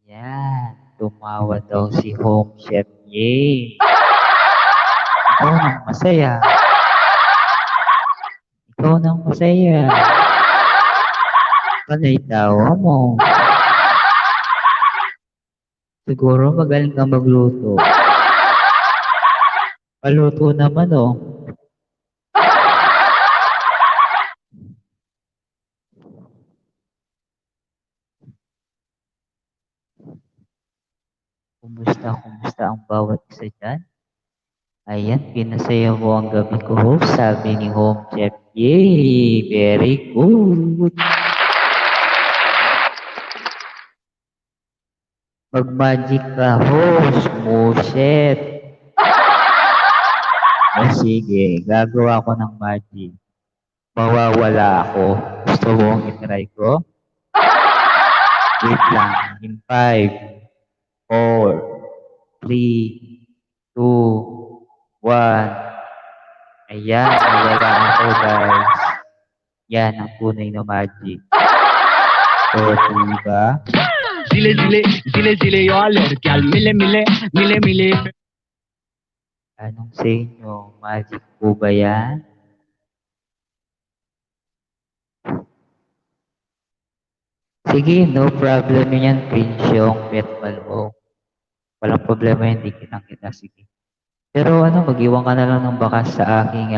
Speaker 1: Yan, tumawa daw si Home Chef Yay. Ikaw nang masaya. Ikaw nang masaya. Panay tawa mo. Siguro magaling ka magluto. Paluto naman oh. Kumusta ang bawat isa dyan? Ayan, pinasaya mo ang gabi ko, host. Sabi ni Home Chef, yay! Very good! Mag-magic ka, host. Muset! O sige, gagawa ko ng magic. Mawawala ako. Gusto mong itry ko? Wait lang. In 5, 4, 3, 2, 1. Ayan, nawala ako guys. Yan ang tunay na magic. O, diba?
Speaker 2: Zile zile, zile zile yo ladkial mile mile, mile mile.
Speaker 1: Anong sa inyo? Magic po ba yan? Sige, no problem yan, Prince yung Pet Maluo. Walang problema yan, di kita. Sige. Pero mag-iwan ka na lang ng bakas sa aking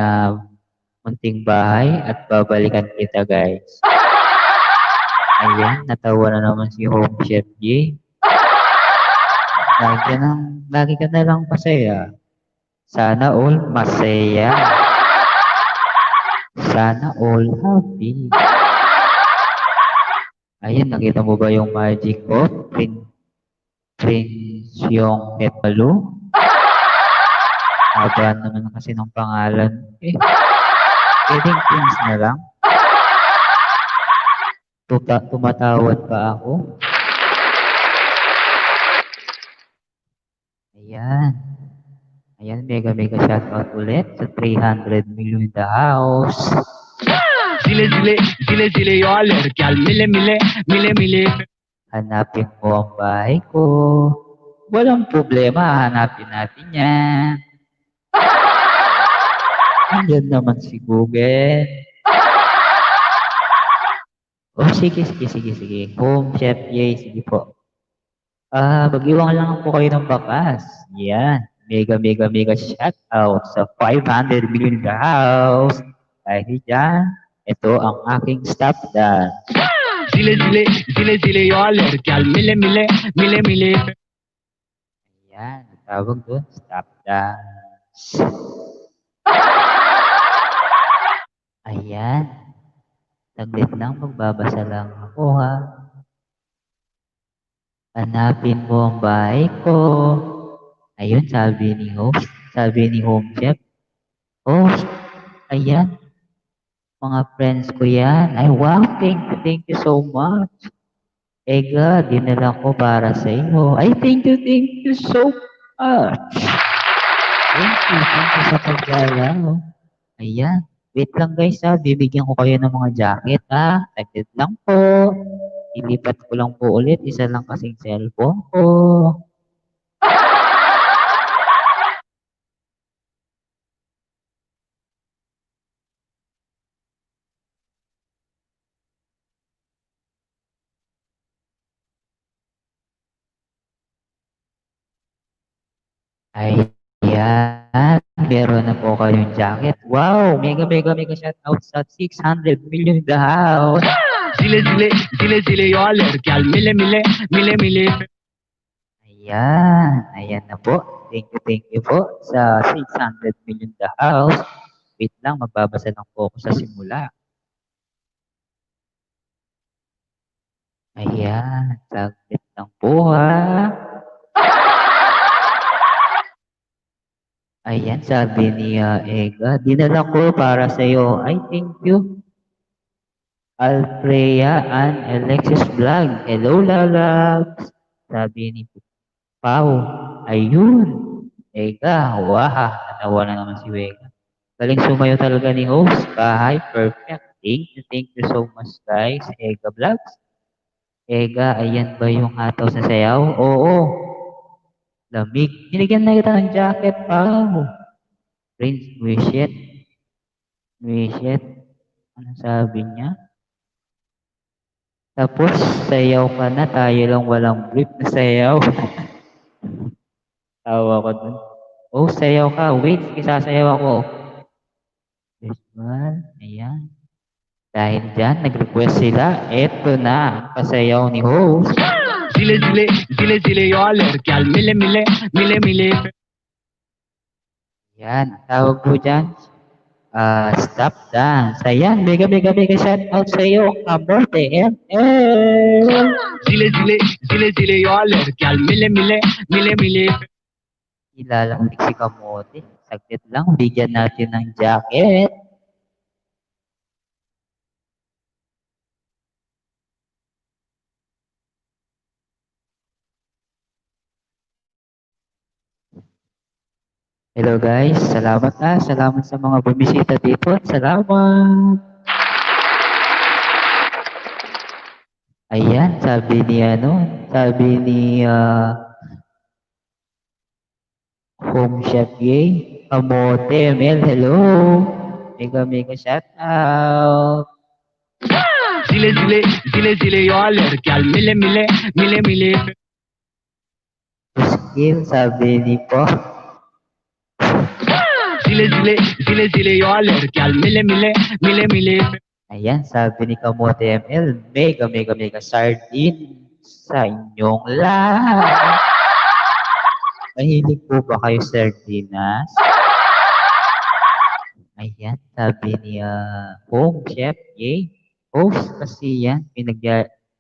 Speaker 1: munting bahay at babalikan kita, guys. Ayan, natawa na naman si Home Chef J. Lagi ka na lang masaya. Sana all masaya. Sana all happy. Ayan, nakita mo ba yung magic ko? Prince yung Pet Malu. Haba naman kasi ng pangalan. Pwedeng Prince na lang. Tumatawad pa ako. Ayan, mega shoutout ulit sa 300 million in the house.
Speaker 2: Zile zile zile zile yo lerkyal mile mile mile mile.
Speaker 1: Hanapin mo ang bahay ko. Walang problema, hanapin natin yan. Andyan naman si Google. Oh, sige. Home Chef Yay, sige po. Mag-iwan lang po kayo ng bakas. Yan. Mega shout out sa 500 million in the house. Dahil dyan, ito ang aking stop dance.
Speaker 2: Zile zile zile zile yo lerkyal mile mile mile mile.
Speaker 1: Yan, ang tawag doon, stop dance. Ayan. Saglit lang, magbabasa lang ako ha. Hanapin mo ang bahay ko. Ayun, sabi ni host. Sabi ni home chef. Host, ayan. Mga friends ko yan. Ay, wow, thank you so much. Ega, dinala ko para sa iyo. Ay, thank you so much. Thank you sa pagdalaw. Ayan. Wait lang guys ha, bibigyan ko kayo ng mga jacket ha. Saglit lang po. Ilipat ko lang po ulit, isa lang kasing cellphone ko. Ayan, meron na po kayong jacket. Wow, mega shout out sa 600 million in the house.
Speaker 2: Zile zile zile zile yo lerkyal mile mile mile mile.
Speaker 1: Ayan na po. Thank you po sa 600 million in the house. Wait lang, magbabasa lang po ako sa simula. Ayan, saglit lang po ha. Ayan, sabi ni Ega, dinala ko para sa iyo. Ay, thank you. Alfreya and Alexis Vlog. Hello, lalabs. Sabi ni Pau. Ayun. Ega, wah. Natawa na naman si Wega. Galing sumayo talaga ni host. Bahay, perfect. Thank you so much, guys. Ega Vlogs. Ega, ayan ba yung hataw sa sayaw? Oo. Lamig. Binigyan na kita ng jacket, Pau. Prince, wish it. Ano sabi niya? Tapos, sayaw ka na, tayo lang walang brief na sayaw. Tawa ko dun. Oh, sayaw ka. Wait, sige, sasayaw ako. Visual, ayan. Dahil dyan, nag-request sila. Eto na, pasayaw ni host.
Speaker 2: Zile zile zile zile yo lerkyal mile mile mile mile.
Speaker 1: Yan, tawag po dyan. Stop dance. Ayan, mega shout out sa iyo. Kamote,
Speaker 2: Zile zile zile zile yo lerkyal mile mile mile mile.
Speaker 1: Ilalamig si Kamote. Saglit lang, bigyan natin ng jacket. Hello guys, salamat salamat sa mga bumisita dito. Salamat. Ayan, sabi ni Home Chef Yay, Kamote, Mel, hello. Mega shout out.
Speaker 2: Zile zile zile zile yo lerkyal mile mile mile mile.
Speaker 1: Skill, sabi ni Po.
Speaker 2: Zile zile zile zile yo lerkyal mile mile mile mile.
Speaker 1: Ayan, sabi ni Kamote ML, mega sardine sa inyong lahat. Mahilig po ba kayo sardinas? Ayan, sabi ni Home Chef Yay. Host kasi yan,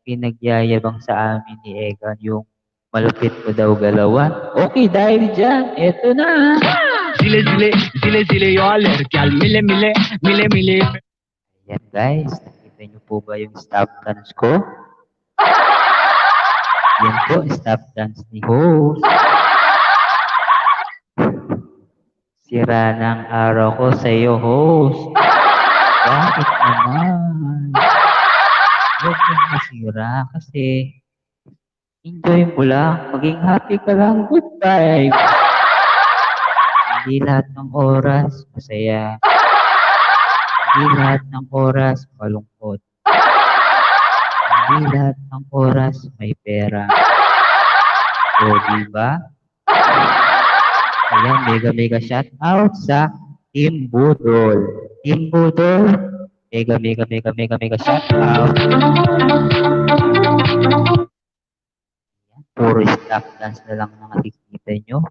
Speaker 1: pinagyayabang sa amin ni Egan yung malupit ko daw galawan. Okay, dahil dyan, eto na.
Speaker 2: Zile zile zile zile yo lerkyal mile mile mile mile.
Speaker 1: Ayan guys, nakita niyo po ba yung stop dance ko? Yan po, stop dance ni host. Sira ng araw ko sa'yo, host. Bakit naman? Huwag mong masira kasi enjoy mo lang. Maging happy ka lang. Good vibes. Hindi lahat ng oras masaya. Hindi lahat ng oras malungkot. Hindi lahat ng oras may pera. O, diba? Ayan, mega shout out sa Team Budol. Team Budol, mega shout out. Ayan, puro stock dance na lang nakikita nyo.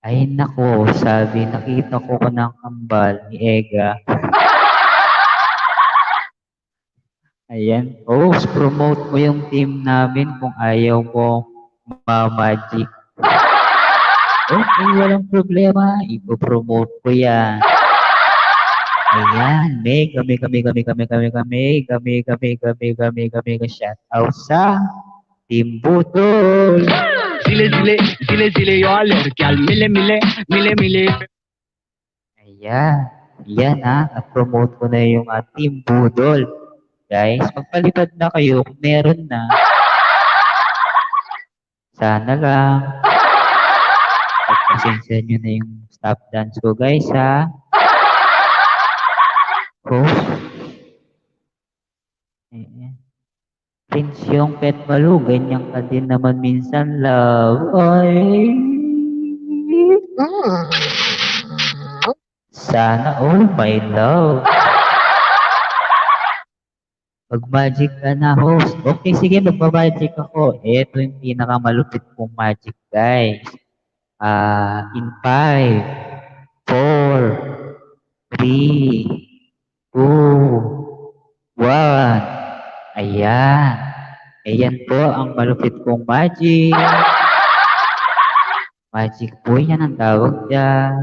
Speaker 1: Ay nako, sabi, nakita ko ng kambal ni Ega. Ayan, host, promote mo yung team namin kung ayaw mo ma-magic. Okay, walang problema. Ipo-promote ko yan. Ayan, mega shout out sa Team Budol.
Speaker 2: Zile zile zile zile yo lerkyal mile mile mile mile.
Speaker 1: Ayan, yan ha. Na-promote ko na yung Team Budol. Guys, magpalipad na kayo kung meron na. Sana lang. Pagpasensya nyo na yung stop dance ko, guys, ha? Host. Ayan. Prince yung pet malu, ganyan ka din naman minsan, love. Ay. Sana all my love. Mag-magic ka na, host. Okay, sige, magma-magic ako. Ito yung pinakamalupit kong magic, guys. In 5, 4, 3, 2, 1. Ayan. Ayan po ang malupit kong magic. Magic po yan ang tawag dyan.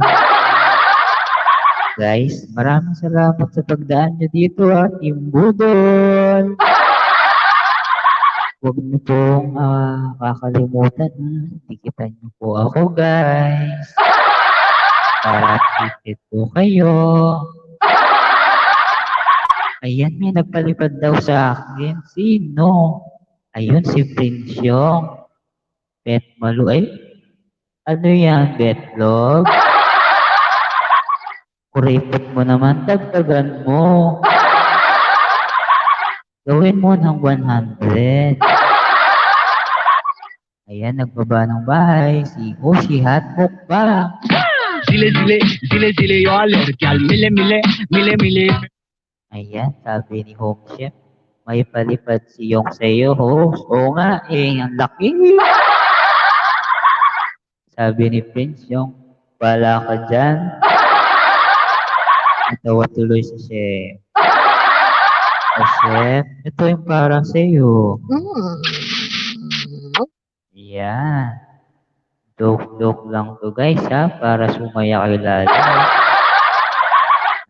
Speaker 1: Guys, maraming salamat sa pagdaan nyo dito, Team Budol. Huwag niyo pong kakalimutan na tikitan niyo po ako, guys. Para ticket po kayo. Ayan, may nagpalipad daw sa akin. Sino? Ayun, si Prince yung pet malu. Ay, ano yan, betlog? Kuripot mo naman, dagdagan mo. Gawin mo ng 100. Ayan, nagbaba ng bahay. Si Hotbook pa.
Speaker 2: Zile zile zile zile yo lerkyal mile mile mile mile.
Speaker 1: Ayan, sabi ni Home Chef. May palipad si Yong sa'yo, host. Oo nga, ang laki. Sabi ni Prince Yong, bala ka dyan. Natawa tuloy si Chef. Chef, ito yung para sa'yo. Yan. Joke lang to, guys, ha? Para sumaya kayo lalo.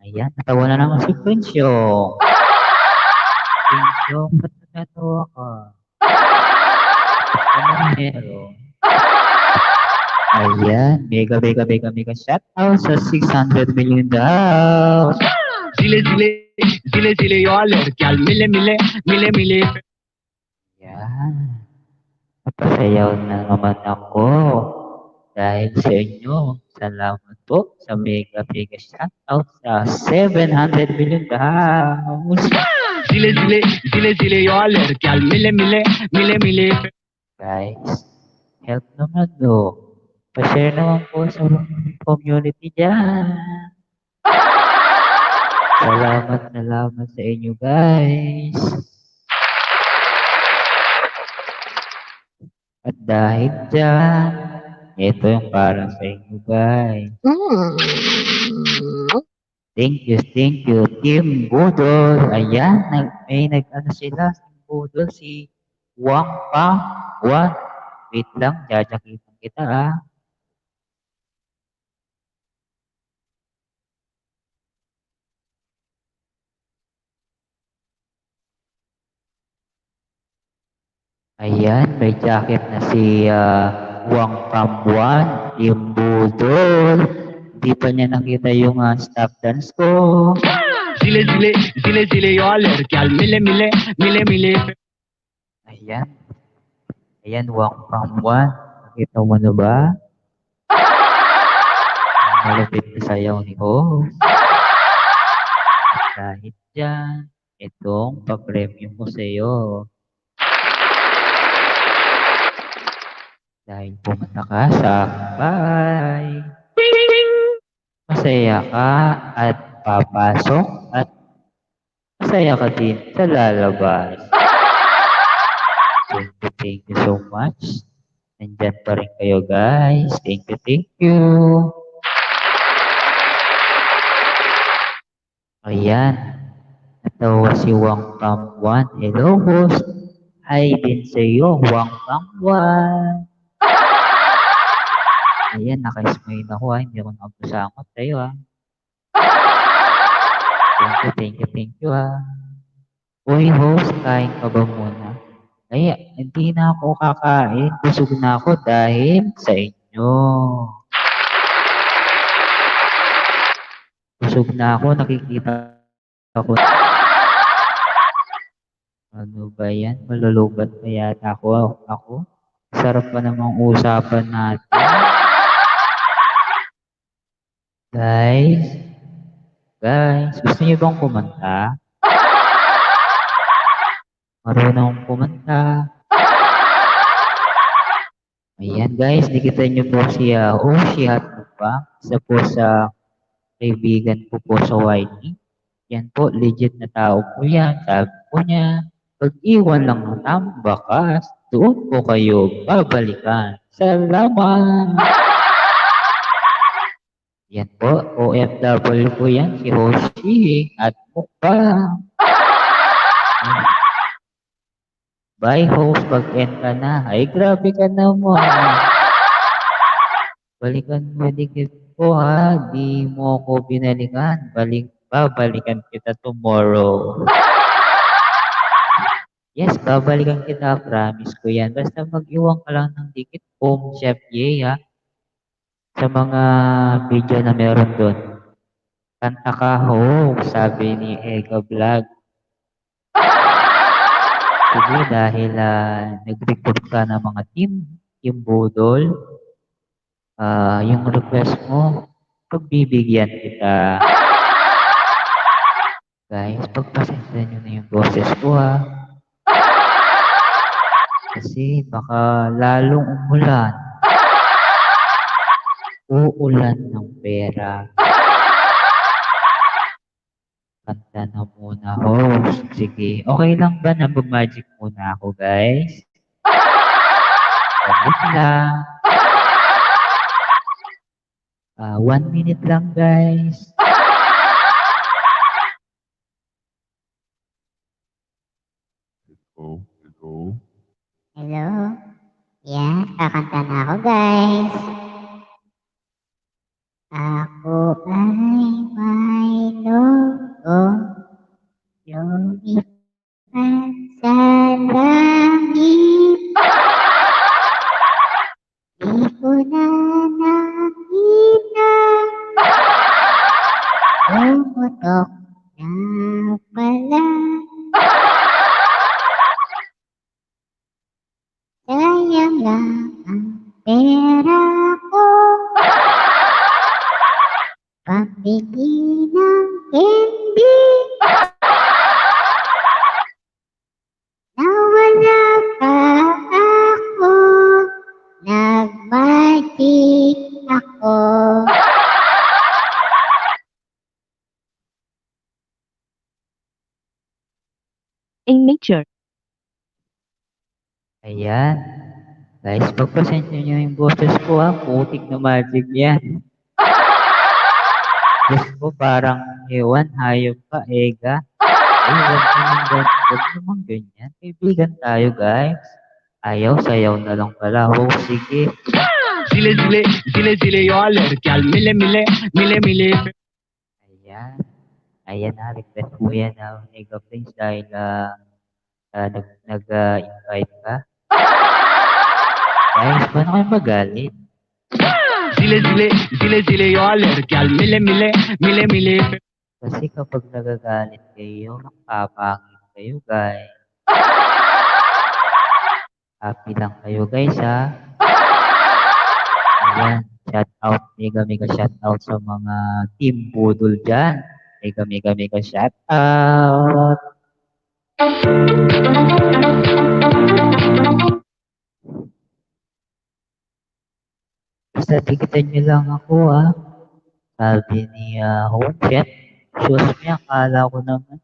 Speaker 1: Ayan, natawa na naman si Prince Yong. Prince Yong, ba't natatawa ka? Ano meron? Ayan, mega shout out sa 600 million daw.
Speaker 2: Zile zile zile zile yo lerkyal mile mile mile mile.
Speaker 1: Ayan. Napasayaw na naman ako. Dahil sa inyo, salamat po sa mega shout out sa 700 million daw.
Speaker 2: Zile zile zile zile yo lerkyal mile mile mile mile.
Speaker 1: Guys, help naman do. Pa-share naman po sa community dyan. Salamat sa inyo, guys. At dahil dyan, ito yung para sa inyo, guys. Thank you, Team Budol. Ayan, may nag-ano sila, Team Budol, si Wang Pang. Wait lang, jajakitan kita, Ayan, may jacket na si Wang Pambuan. Yung budol. Di pa niya nakita yung stop dance ko.
Speaker 2: Zile zile zile zile yo ladkiyan mile mile mile mile
Speaker 1: Ayan. Ayan, Wang Pang One. Nakita mo na ba? Ang malupit na sayaw ni host. At dahil dyan, itong pa-premium ko sa iyo. Dahil pumunta ka sa aking bahay. Masaya ka at papasok at masaya ka din sa lalabas. Thank you so much. Nandyan pa rin kayo guys. Thank you. Ayan. Natawa si Wang Pang One. Hello host. Hi din sa iyo, Wang Pang One. Ayan, naka-smile ako ha. Hindi ako nakapasangot sa'yo ha. Thank you ha. Uy host, kain ka ba muna? Ay, hindi na ako kakain. Busog na ako dahil sa inyo. Busog na ako, nakikita ako. Ano ba yan? Malulubat pa yata ako. Sarap pa namang usapan natin. Guys, gusto niyo bang kumanta? Marunong kumanta. Ayan guys, nakita niyo po siya. Si Hotdog ba? Isa po sa kaibigan ko po sa YT. Yan po, legit na tao po yan. Sabi po niya, pag-iwan lang ng tamang bakas, doon po kayo babalikan. Salamat! Yan po, OFW po yan, si Hoshi at Mukbang. Bye host, pag-end ka na. Ay, grabe ka naman. Balikan mo dikit ko ha, di mo ko binalikan. Babalikan kita tomorrow. Yes, babalikan kita, promise ko yan. Basta mag-iwan ka lang ng dikit, Chef Ye ha. Sa mga video na meron doon. Kanta ka ho, sabi ni Ega Vlog. Sige, dahil nag-record ka ng mga team Budol, yung request mo, pagbibigyan kita. Guys, pagpasensya nyo na yung boses ko ha. Kasi baka lalong umulan. Uulan ng pera. Kanta na muna, host. Sige, okay lang ba na mag-magic muna ako, guys? Saglit lang. 1 minute lang, guys.
Speaker 4: Hello.
Speaker 3: Hello? Yan, kakanta na ako guys. Ako ay may logo, lumipan sa langit. Di ko na nakita, pumutok na pala. Sayang lang ang pera ko, pambili ng candy. Nawala pa ako, nag-magic ako.
Speaker 5: In nature.
Speaker 1: Ayan. Guys, pagpasensya nyo yung boses ko ha. Putik na magic yan. Gusto ko parang ewan, hayop ka, Ega. Huwag naman ganyan. Kaibigan tayo, guys. Ayaw, sayaw na lang pala. Sige.
Speaker 2: zile zile zile zile yo ladkiyan mile mile mile mile
Speaker 1: Ayan. Ayan na, request mo yan na Ega Prince dahil nag-invite ka. Guys, paano kayo magalit?
Speaker 2: Zile zile, zile zile yo lerkyal mile mile, mile mile.
Speaker 1: Kasi kapag nagagalit kayo, nakapangit kayo, guys. Happy lang kayo, guys, ha? Ayan, shout out, mega mega shout out sa mga team budol dyan. Mega mega mega shout out. Basta tikitan nyo lang ako, ha? Sabi ni Home Chef, shoes niya, akala ko naman,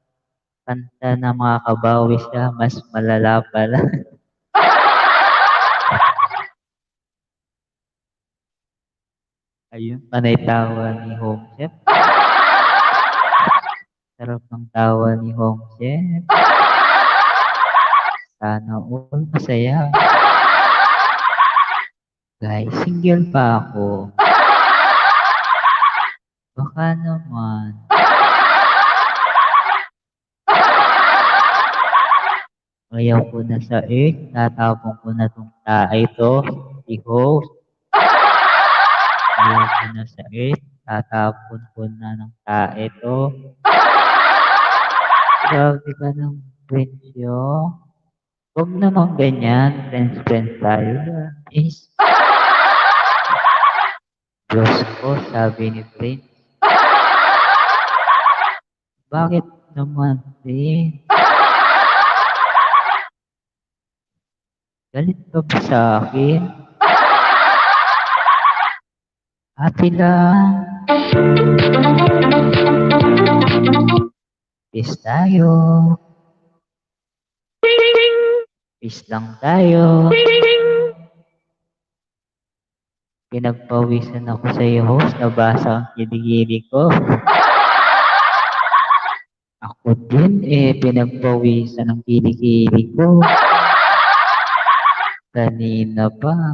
Speaker 1: kanta na mga kabawi siya, mas malala pala. Ayun, panay tawa ni Home Chef. Sarap ng tawa ni Home Chef. Sana all masaya. Guys, single pa ako. Baka naman. Ayaw ko na sa earth, tatapon ko na tong tae to, si host. Ayaw ko na sa earth, tatapon ko na ng tae to. Grabe ka ng presyo. Huwag naman ganyan, friends tayo. Is, Diyos ko, sabi ni Prince. Bakit naman, Prince? Galit ka ba sa akin? Happy lang. Peace tayo. Peace lang tayo. Pinagpawisan ako sa iyo, host. Nabasa ang kiligili ko. Ako din, pinagpawisan ang kiligili ko. Kanina pa.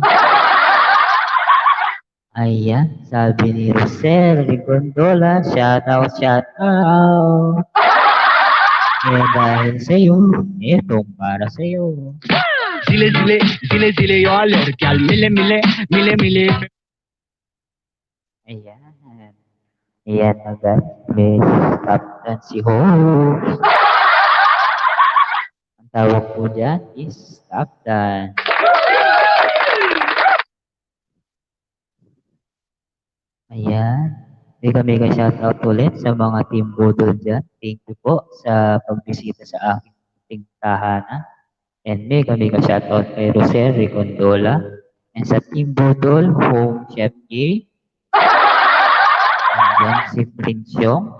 Speaker 1: Ayan, sabi ni Rosel Rigondola, shout out, shout out. Dahil sa'yo, itong para sa'yo.
Speaker 2: Zile zile, zile zile yo lerkyal mile mile, mile mile.
Speaker 1: Ayan. Ayan na guys, may captain si host. Ang tawag po dyan is captain. Ayan. Mega shoutout ulit sa mga team budol dyan. Thank you po sa pagbisita sa aking tahanan. And mega shoutout kay Rosel Ricondola. And sa team budol, Home Chef A. Andyan si Prince Yong.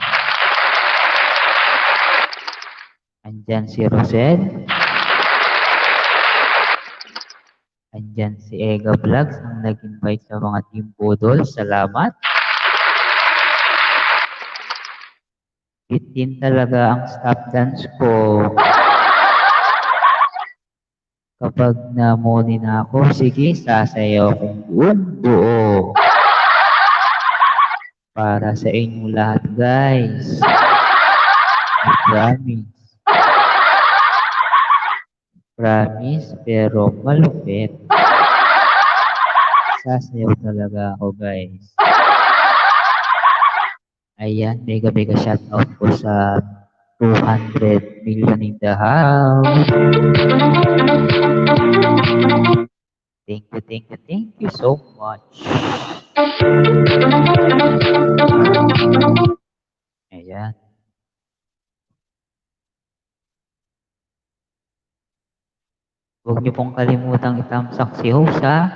Speaker 1: Andyan si Rosel. Andyan si Ega Vlogs ang nag-invite sa mga team budol. Salamat. Bitin talaga ang stop dance ko. Kapag namuli na ako, sige, sasayaw kong buong buo. Para sa inyo lahat, guys. I promise. Promise, pero malupit. Sasayaw talaga ako, guys. Ayan, mega shoutout po sa 200 million in the house. Thank you so much. Ayan. Huwag niyo pong kalimutang itamsak si host, ha?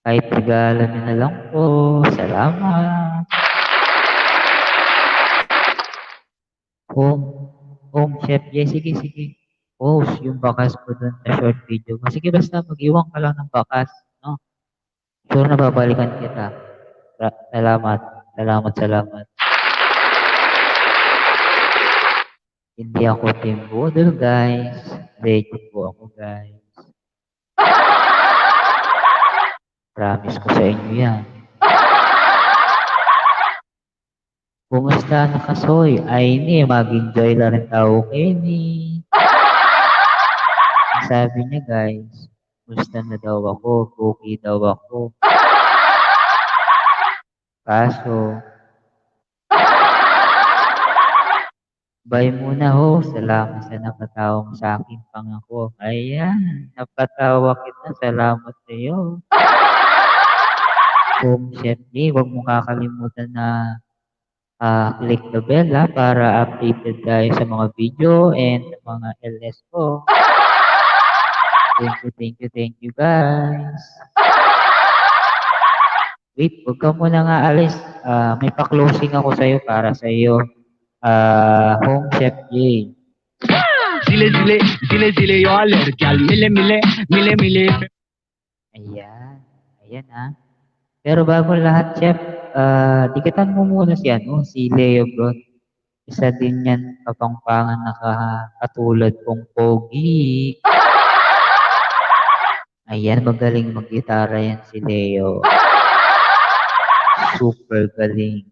Speaker 1: Kahit regalan niyo na lang po. Salamat. Home Chef, yes, sige. Post yung bakas ko dun sa short video. Sige, basta mag-iwan ka lang ng bakas, no? Sure na babalikan kita. Salamat. Hindi ako team budol, guys. Ready po ako, guys. Promise ko sa inyo yan. Kumusta na kasoy? Ay ni, mag-enjoy lang rin tao ni. Ang sabi niya guys, kumusta na daw ako, cookie daw ako. Kaso, bye muna ho. Salamat sa napatawa mo sa aking pangako. Ayan, napatawa kita. Salamat sa iyo. Kung syempre, huwag mo kakalimutan na click the bell para updated tayo sa mga video and sa mga LS ko. Thank you guys. Wait, huwag ka muna nga alis. May pa-closing ako sa'yo para sa'yo. Home Chef J.
Speaker 2: Zile zile zile zile yo lerkel mile mile mile mile.
Speaker 1: Ayan. Ayan. Pero bago lahat, Chef, dikitan mo muna si Leo Bro. Isa din yan kapangpangan na katulad kong pogi. Ayan, magaling mag-gitara yan si Leo. Super galing.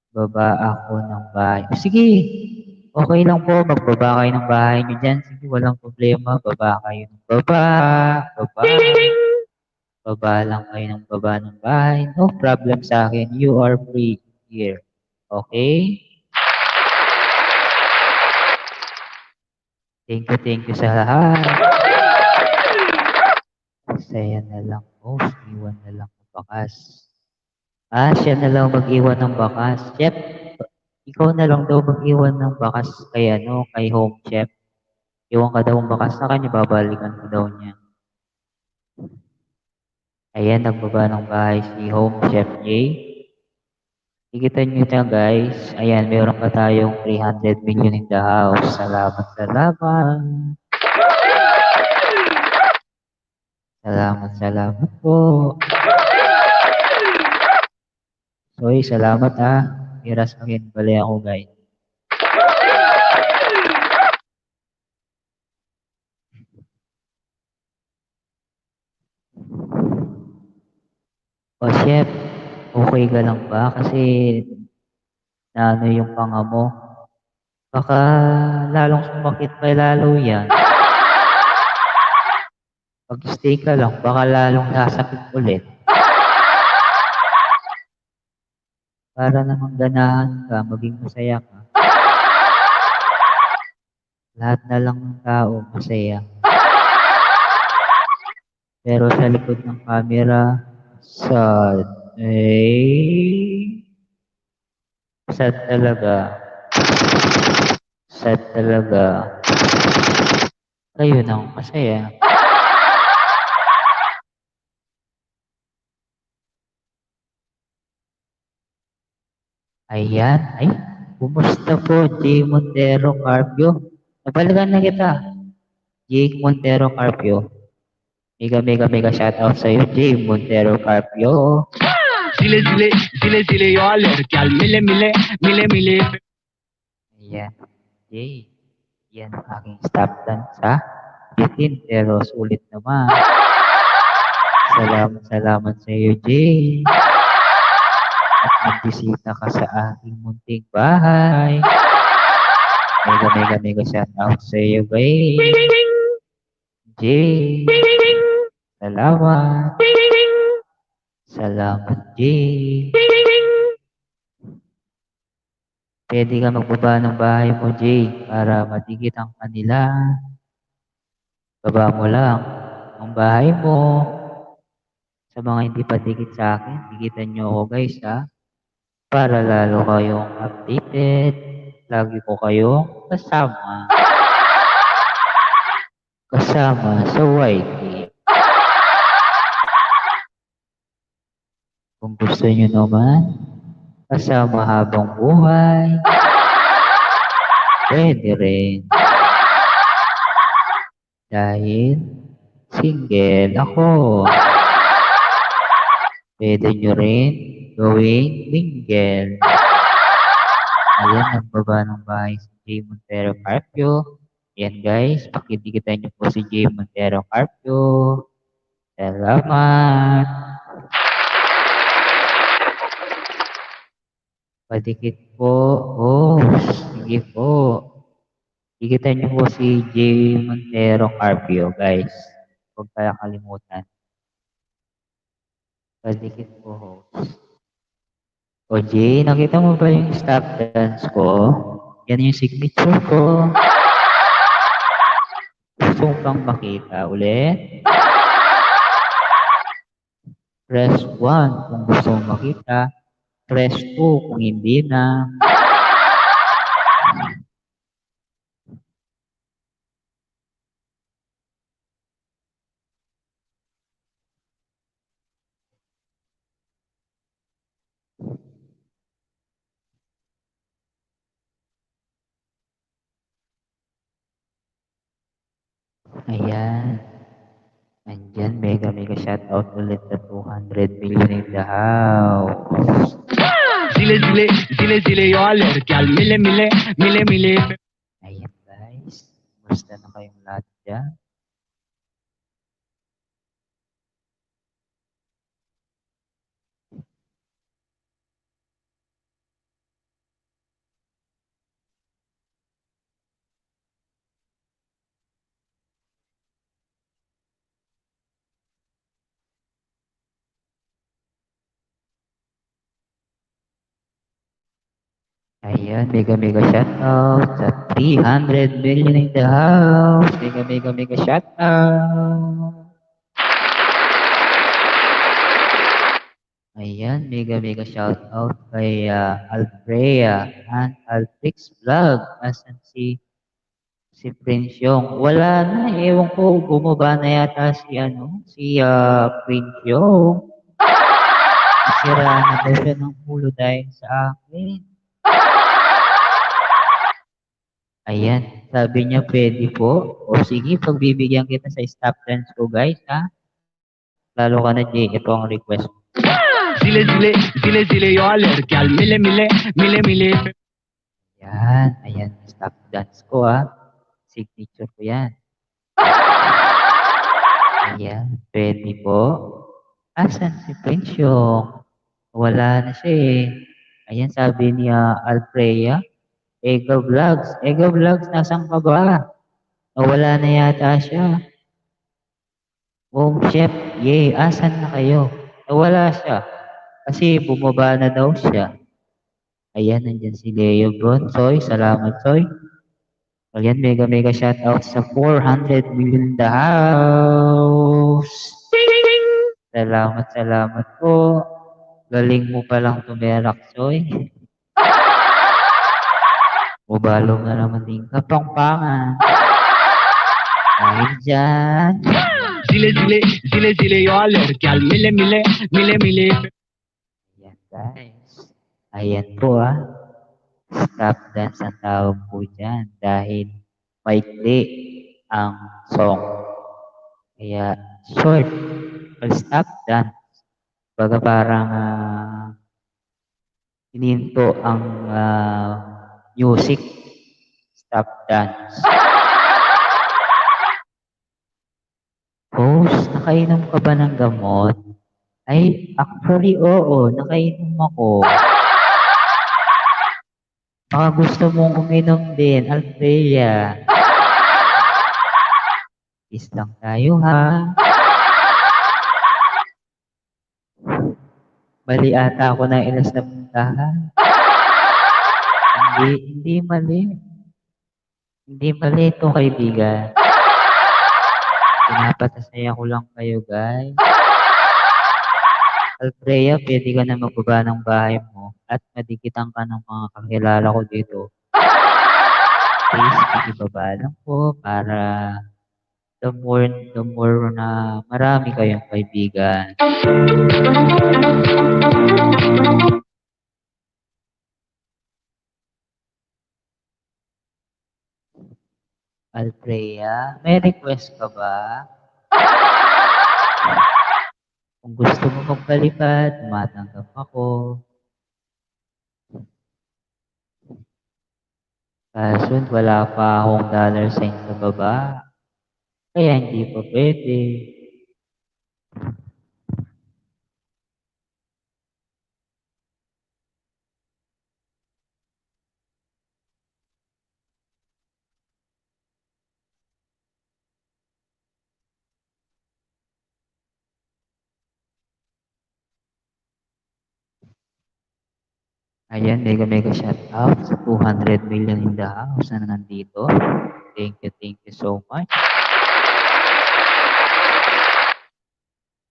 Speaker 1: Baba ako ng bahay. Sige, okay lang po. Magbaba kayo ng bahay niyo dyan. Sige, walang problema. Baba kayo ng baba. Baba. Baba lang kayo ng baba ng bahay. No problem sa akin. You are free here. Okay? Thank you sa lahat. Saya na lang. Iwan na lang ng bakas. Siya na lang mag-iwan ng bakas. Chef, ikaw na lang daw mag-iwan ng bakas kay Home Chef. Iwan ka daw ng bakas sa kanya, babalikan ka daw niya. Ayan, nagbaba ng bahay si Home Chef J. Ikita nyo na guys. Ayan, meron pa tayong 300 million in the house. Salamat. Salamat po. Soy, salamat Iras akin bali ako guys. Chef, okay ka lang ba? Kasi naano yung panga mo. Baka lalong sumakit pa lalo yan. Pag-stay ka lang, baka lalong nasakit ulit. Para namang ganahan ka, maging masaya ka. Lahat na lang ng tao masaya. Pero sa likod ng camera, sad talaga. Sad talaga. Kayo nang masaya. Ayan. Kumusta po, J. Montero Carpio? Nabalikan na kita. J. Montero Carpio. Mega shoutout sa'yo, J. Montero Carpio.
Speaker 2: Zile zile yo lerkel mile mile mile mile.
Speaker 1: Ayan. J. Yan ang aking stop dance bitin pero sulit naman. Salamat sa iyo, J. At nagbisita ka sa aking munting bahay. Mega shoutout sa iyo, guys. J. Salamat, J. Pwede ka magbaba ng bahay mo, J, para matigit ang kanila. Baba mo lang ang bahay mo. Sa mga hindi pa dikit sa akin, dikitan nyo ako guys para lalo kayong updated. Lagi ko kayong kasama sa YT. Kung gusto nyo naman, kasama habang buhay, pwede rin. Dahil single ako. Pwede nyo rin gawing mingle. Ayan, nagbaba ng bahay si J. Montero Carpio. Ayan guys, pakidikitan nyo po si J. Montero Carpio. Salamat. Padikit po. Sige po. Dikitan nyo po si J. Montero Carpio guys. Huwag kaya kalimutan. Padikit ko host. O Jay, nakita mo ba yung stop dance ko? Yan yung signature ko. Gusto mo pang makita ulit? Press 1 kung gusto mo makita. Press 2 kung hindi na. Ayan. Andyan, mega mega shoutout ulit sa 200 million in the house.
Speaker 2: Zile zile zile zile yo lerkyal mile mile mile mile
Speaker 1: Ayan guys. Basta na kayong lahat dyan. Ayan, mega mega shoutout sa 300 million in the house. Mega mega mega shoutout. Ayan, mega mega shoutout kay Alfrea and Alfix Vlog. Asan si Prince Yong? Wala na, ewan ko, bumaba na yata si Prince Yong. Sira na daw siya ng ulo dahil sa akin. Ayan, sabi niya pwede po. O sige, pagbibigyan kita sa stop dance ko guys, ha? Lalo ka na, Jay. Ito ang request.
Speaker 2: zile zile zile zile yo lerkyal mile mile mile mile
Speaker 1: Yan, ayan, stop dance ko, ha? Signature ko yan. Ayan, pwede po. Asan si Prince Yong? Wala na siya eh. Ayan, sabi niya Alfreya. Ega Vlogs, nasan ka ba? Wala na yata siya. Home Chef, yay, asan na kayo? Wala siya. Kasi bumaba na daw siya. Ayan, nandyan si Leo Bronsoy. Salamat, Soy. Ayan, mega mega shoutout sa 400 million in the house. Salamat po. Galing mo palang tumerak, Soy. Ubalong na naman din kapangpangan. Dahil dyan.
Speaker 2: zile zile zile zile yo lerkyal mile mile mile mile
Speaker 1: Ayan guys. Ayan po Stop dance ang tawag po dyan dahil maikli ang song. Kaya short or stop dance. Baga parang hininto ang music. Stop dance. Host, nakainom ka ba ng gamot? Ay, actually, oo. Nakainom ako. Baka gusto mong uminom din, Althea. Is lang tayo, ha? Mali ata ako ng ilas na puntahan. Hindi mali. Hindi mali ito, kaibigan. Pinapatasaya ko lang kayo, guys. Alfreya, pwede ka na magbaba ng bahay mo at madikitan ka ng mga kakilala ko dito. Please, makibaba lang po para the more na marami kayong kaibigan. Alfreya, may request ka ba? Kung gusto mo magpalipad, tumatanggap ako. Kaso wala pa akong dollar sign sa baba. Kaya hindi pa pwede. Ayan, mega mega shout out sa 200 million in the house na nandito. Thank you so much.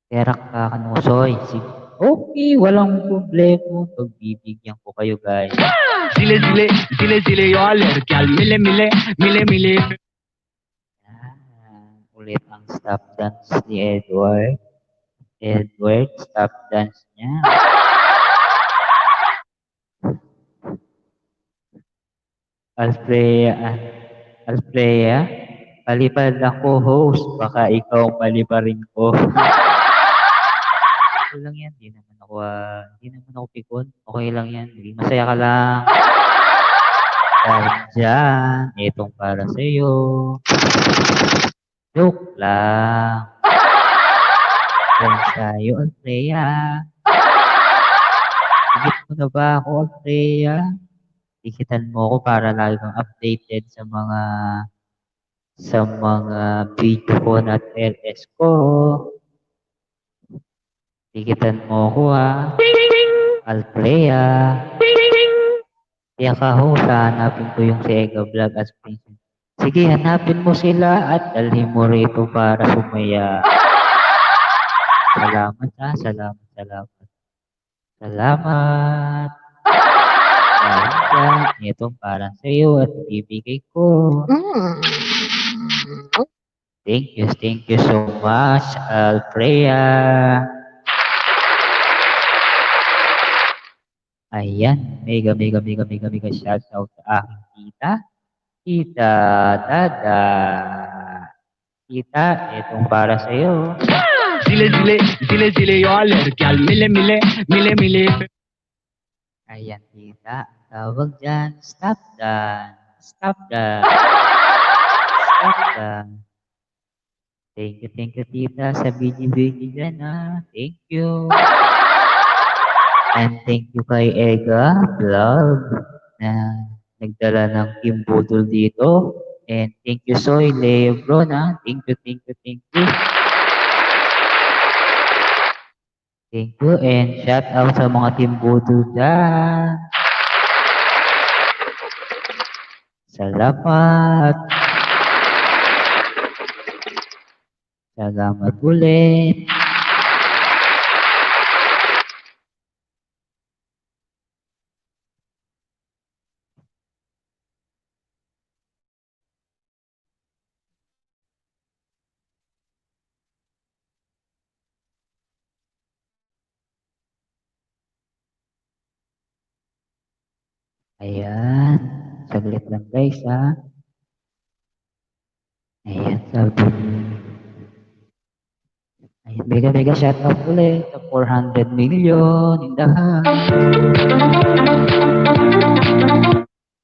Speaker 1: Perak ka kanusoy. Sige. Okay, walang problema. Pagbibigyan ko kayo guys.
Speaker 2: Zile zile zile zile yo ladkial mile mile mile mile
Speaker 1: Yan. Ulit ang stop dance ni Edward. Edward, stop dance niya. Alfreya, Alfreya, palipad ako host. Baka ikaw paliparin ko. Okay lang yan. Di naman ako pikon. Okay lang yan. Hindi masaya ka lang. Dahil dyan, itong para sa'yo. Joke lang. Yan sa'yo, Alfreya. Higit mo na ba ako, Alfreya? Tikitan mo ako para lagi kang updated sa mga video ko na LS ko. Tikitan mo ako Alfreya. Kaya ka ho, hanapin ko yung si Ega Vlog as princess. Sige, hanapin mo sila at dalhin mo rito para sumaya. Salamat salamat. Salamat. Dahil dyan, itong para sa iyo at bibigay ko. Thank you so much, Alfreya. Ayan, mega shout out sa aking tita. Tita Dada. Tita, itong para sa iyo.
Speaker 2: zile zile zile zile yo ladkial mile mile mile mile
Speaker 1: Ayan, tita. Tawag dyan, stop dance. Stop dance. Stop dance. Thank you, tita, sa video dyan, Thank you. And thank you kay Ega Vlog na nagdala ng Team Budol dito. And thank you, Soy Lebro, Thank you. Thank you and shout out sa mga Team Budol dyan. Salamat. Salamat ulit. Ayan. Saglit lang guys Ayan, sabi. Ayan, mega shoutout ulit sa 400 million in the house.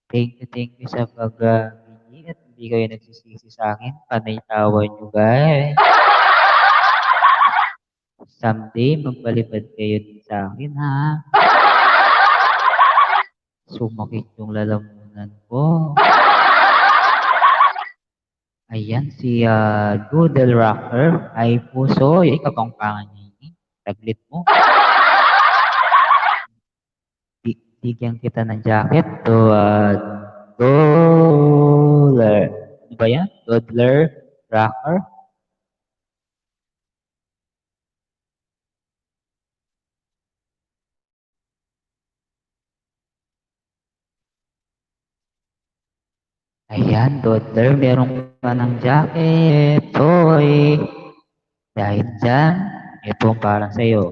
Speaker 1: Thank you sa pag-bigay at hindi kayo nagsisisi sa akin. Panay tawa nyo guys. Someday, magpalipad kayo din sa akin Sumakit yung lalamunan ko. Ayan, si Doodle Rocker ay puso. Ay, kapangpangan niya. Taglit mo. Bigyan kita ng jacket. Doodler. Ano ba yan? Doodler Rocker. Ayan, Doodler, meron ka ng jacket. Toy. Dahil dyan, ito para sa'yo.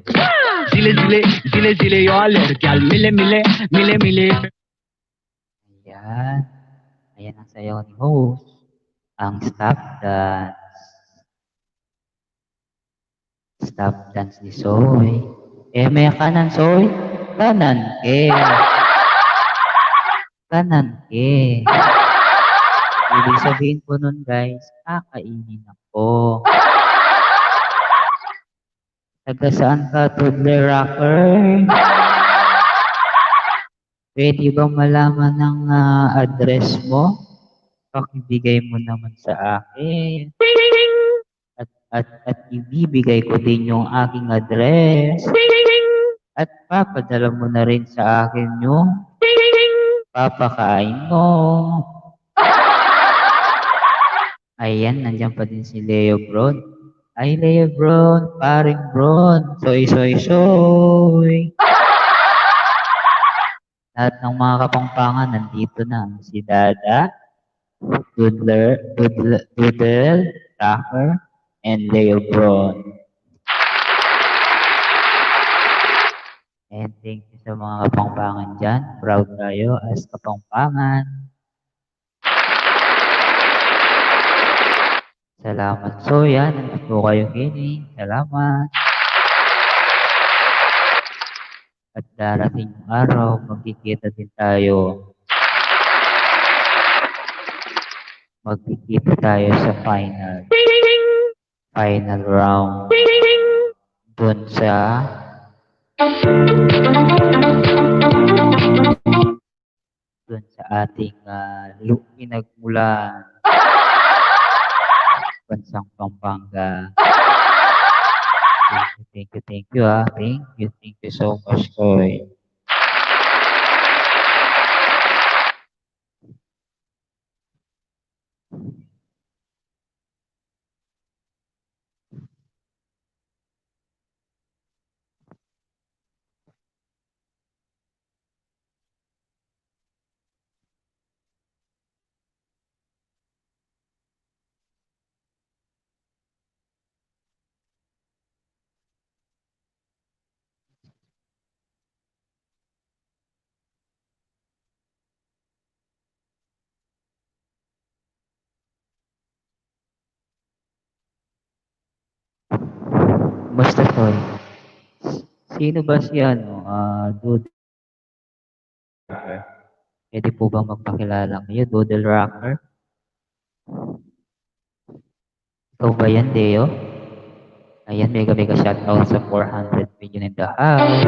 Speaker 2: zile zile zile zile yo ladkial mile mile mile mile
Speaker 1: Ayan. Ayan ang sayaw ni host. Ang stop dance. Stop dance ni Soy. May kanan, Soy. Kanan, Kanan, Ibig sabihin po nun, guys, kakainin ako. Taga saan ka, Toddler Rocker? Pwede bang malaman ng address mo? Pakibigay mo naman sa akin. At ibibigay ko din yung aking address. At papadala mo na rin sa akin yung papakain mo. Ayan, nandiyan pa din si Leo Bron. Ay, Leo Bron, paring Bron, soy, soy, soy. Lahat ng mga kapangpangan nandito na. Si Dada, Doodle, Tucker, and Leo Bron. And thank you sa mga kapangpangan dyan. Proud tayo as kapangpangan. Salamat. So yan, nandito kayo kini. Salamat. At darating yung araw, magkikita din tayo. Magkikita tayo sa final round. Doon sa ating pinagmulan. Bansang Pampanga. Thank you. Thank you so much, Koy. Basta, Koy. Sino ba si Doodle Rocker? Pwede po bang magpakilala kayo, Doodle Rocker? Ikaw ba yan, Deo? Ayan, mega shoutout sa 400 million in the house.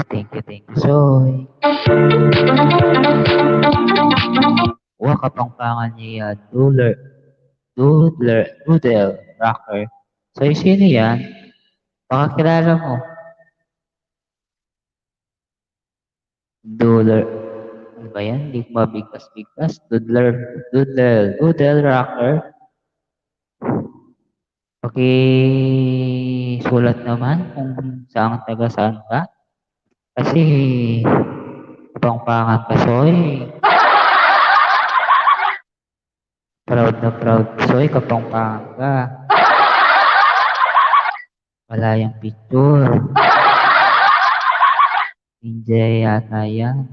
Speaker 1: Thank you, Soy. Wah, kapangpangan niya, Doodle Rocker. Soy, sino yan? Pakakilala mo. Doodle. Ano ba yan? Hindi ko mabigkas-bigkas. Doodle Rocker. Sulat naman kung saan taga-saan ka. Kasi, pangpangan ka, Soy. Proud na proud, Soy, kapangpangan ka. Wala yung picture. Ninja yata yan.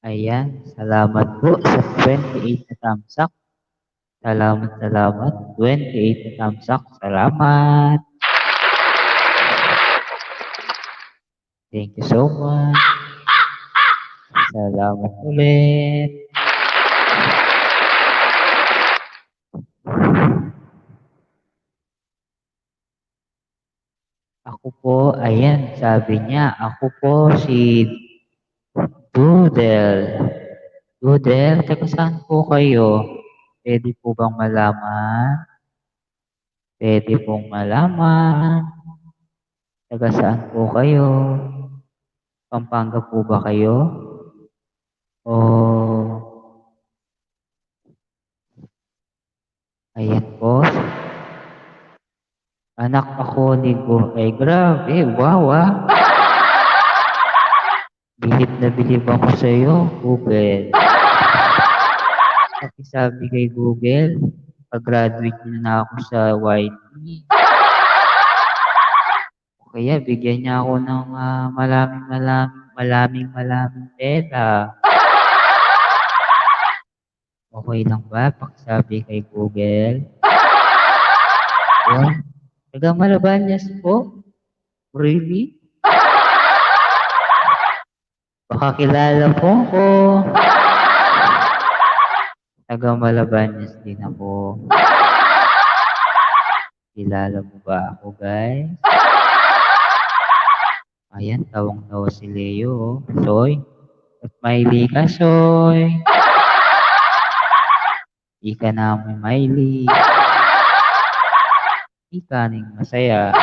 Speaker 1: Ayan, salamat po sa 28 na thumbs up. Salamat. 28 na thumbs up. Salamat. Thank you so much. Salamat ulit. Ako po, ayan, sabi niya, ako po si Doodle. Doodle, taga saan po kayo? Pwede po bang malaman? Pwede pong malaman. Taga saan po kayo? Pampanga po ba kayo? O ayan po. Anak ako ni Ay, grabe. Wow, Bilib na bilib ako sa iyo, Google. Sabi kay Google, pag-graduate na ako sa YT. Kaya bigyan niya ako ng malaming pera. Okay lang ba? Pakisabi kay Google. Oh, taga Malabanyas po? Really? Baka kilala po ko. Taga Malabanyas din ako. Kilala mo ba ako, guys? Ayan, tawang-tawa si Leo. Soy. At may ka, Soy. Ika namin maili. Ika ning masaya.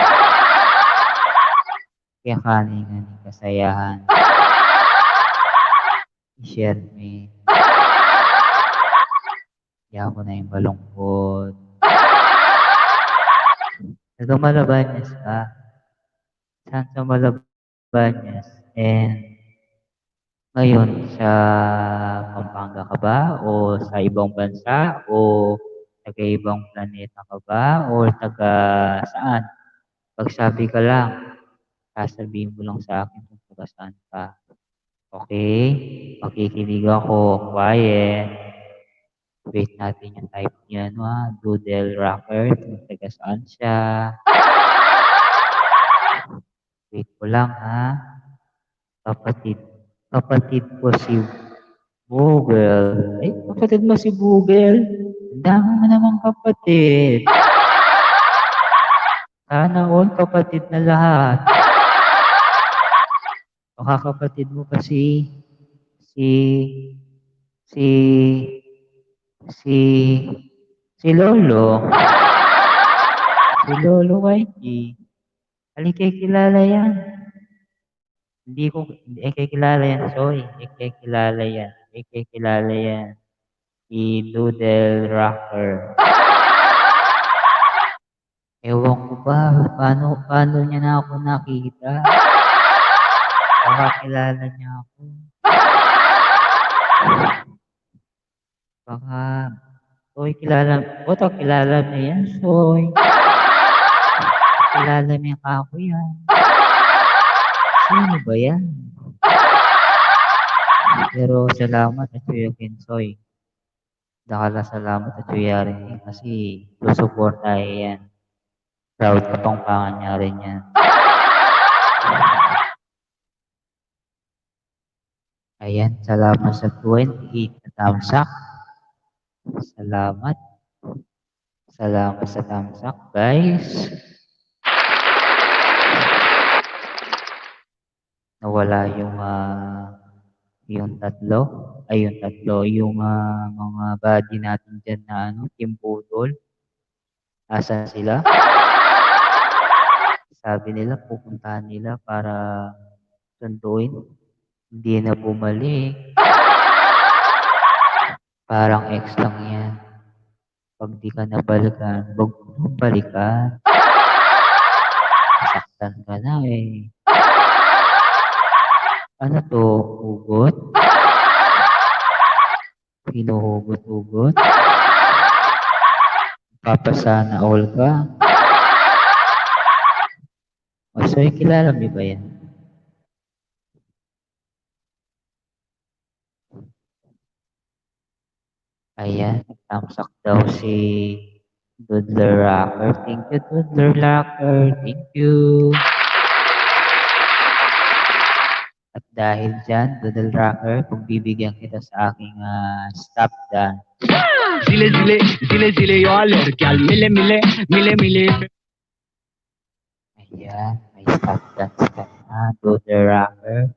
Speaker 1: Kaya kaning aning kasayahan. I-share me. Kaya ako na yung malungkot. Hanggang Malabanyas ka. Saan sa Malabanyas? And ngayon, sa Pampanga ka ba? O sa ibang bansa? O taga-ibang planeta ka ba? O taga saan? Pagsabi ka lang, sasabihin mo lang sa akin kung taga saan ka. Okay? Makikinig ako. Quiet. Wait natin yung type niya, no? Doodle Rocker. Kung taga saan siya. Wait ko lang, ha? Kapatid. Kapatid ko si Google. Ay, kapatid mo si Google. Ang dami mo namang kapatid. Sana all kapatid na lahat. Baka kapatid mo pa si, si, si Lolo. Si Lolo YG. Halika, kilala yan. Hindi kilala yan, sorry. Kilala yan. Kilala yan. Si Doodle Rocker. Ewan ko ba, paano niya na ako nakita? Baka kilala niya ako. Baka, Soy, kilala niya yan, Soy. Kilala niya ako yan. Sino ba yan? Pero salamat at Kuya Kensoy. Salamat at Kuya rin kasi support tayo yan. Proud Kapampangan niya rin yan. Ayan, salamat sa 28 na thumbs up. Salamat. Salamat sa thumbs up, guys. Nawala yung tatlo. Yung mga buddy natin dyan na Team Budol. Asan sila? Sabi nila, pupuntahan nila para sunduin. Hindi na bumalik. Parang ex lang yan. Pag di ka nabalikan, wag mo balikan. Saktan ka na eh. Ano to? Hugot? Hinuhugot-hugot? Papasana all ka? O, so, kilala mo ba yan? Ayan, tamsak daw si Doodler Rocker. Thank you, Doodler Rocker. Thank you. At dahil dyan, Doodle Rocker, pagbibigyan kita sa aking stop dance.
Speaker 2: Zile zile, zile zile yo lerkyal, mile mile, mile mile.
Speaker 1: Ayan, may stop dance ka na, Doodle Rocker.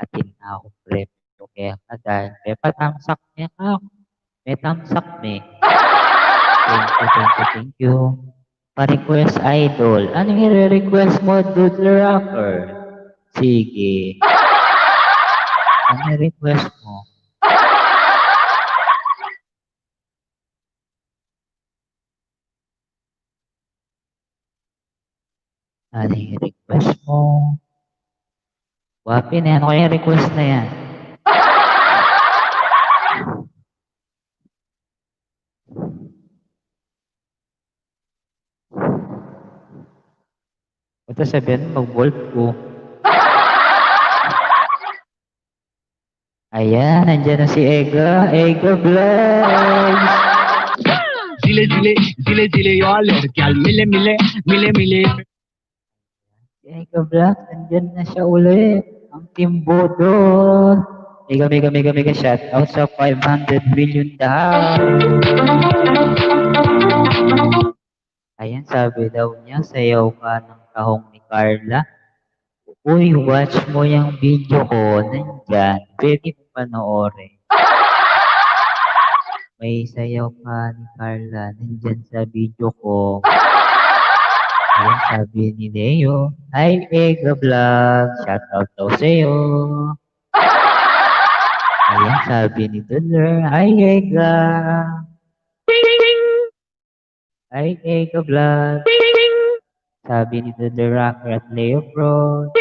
Speaker 1: At na ako prep. Kaya ka dahil may patamsak niya ka. May tamsak me. Thank you. Pa-request idol. Anong i-request mo, Doodle Rocker? Sige. Ano request mo? Ano yung request mo? Wapi na yan. Ano kaya request na yan? Ito sabihin, mag-volt ko. Ayan, nandiyan na si Ega. Ega Vlogs.
Speaker 2: Zile zile, zile zile yo lerkyal, mile mile, mile mile.
Speaker 1: Si Ega Vlogs, nandiyan na siya ulit. Ang Team Bodol. Mega shout out sa 500 million daw. Ayan, sabi daw niya, sayaw ka ng kahong ni Carla. Uy, watch mo yung video ko. Nandyan. Pwede mo panoorin. may sayaw pa ni Carla nandyan sa video ko. Ayan, sabi ni Leo, hi Ega Vlog, shoutout daw sa'yo. Ayan, sabi ni Tudler, hi Ega. Hi Ega Vlog. Sabi ni Tudler Rocker at Leo Pro.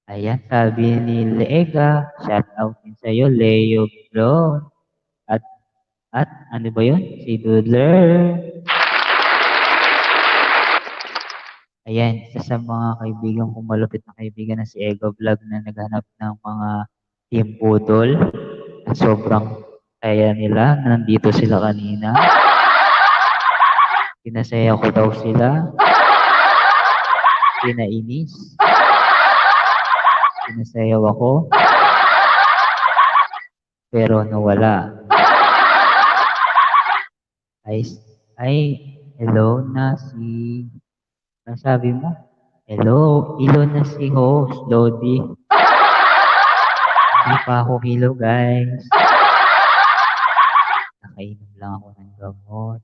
Speaker 1: Ayan, sabi ni Leega, shoutout din sa'yo, Leo Pro. At ano ba yun? Si Doodler. Ayan, isa sa mga kaibigan kong malupit na kaibigan na si Ego Vlog na naghanap ng mga team pudol. Sobrang kaya nila. Nandito sila kanina. Pinasaya ko daw sila. Pinainis. Pinasayaw ako. Pero nawala. Ay, hello na si... Ang sabi mo? Hello na si host, Lodi. Hindi pa ako hilo, guys. Nakainom lang ako ng gamot.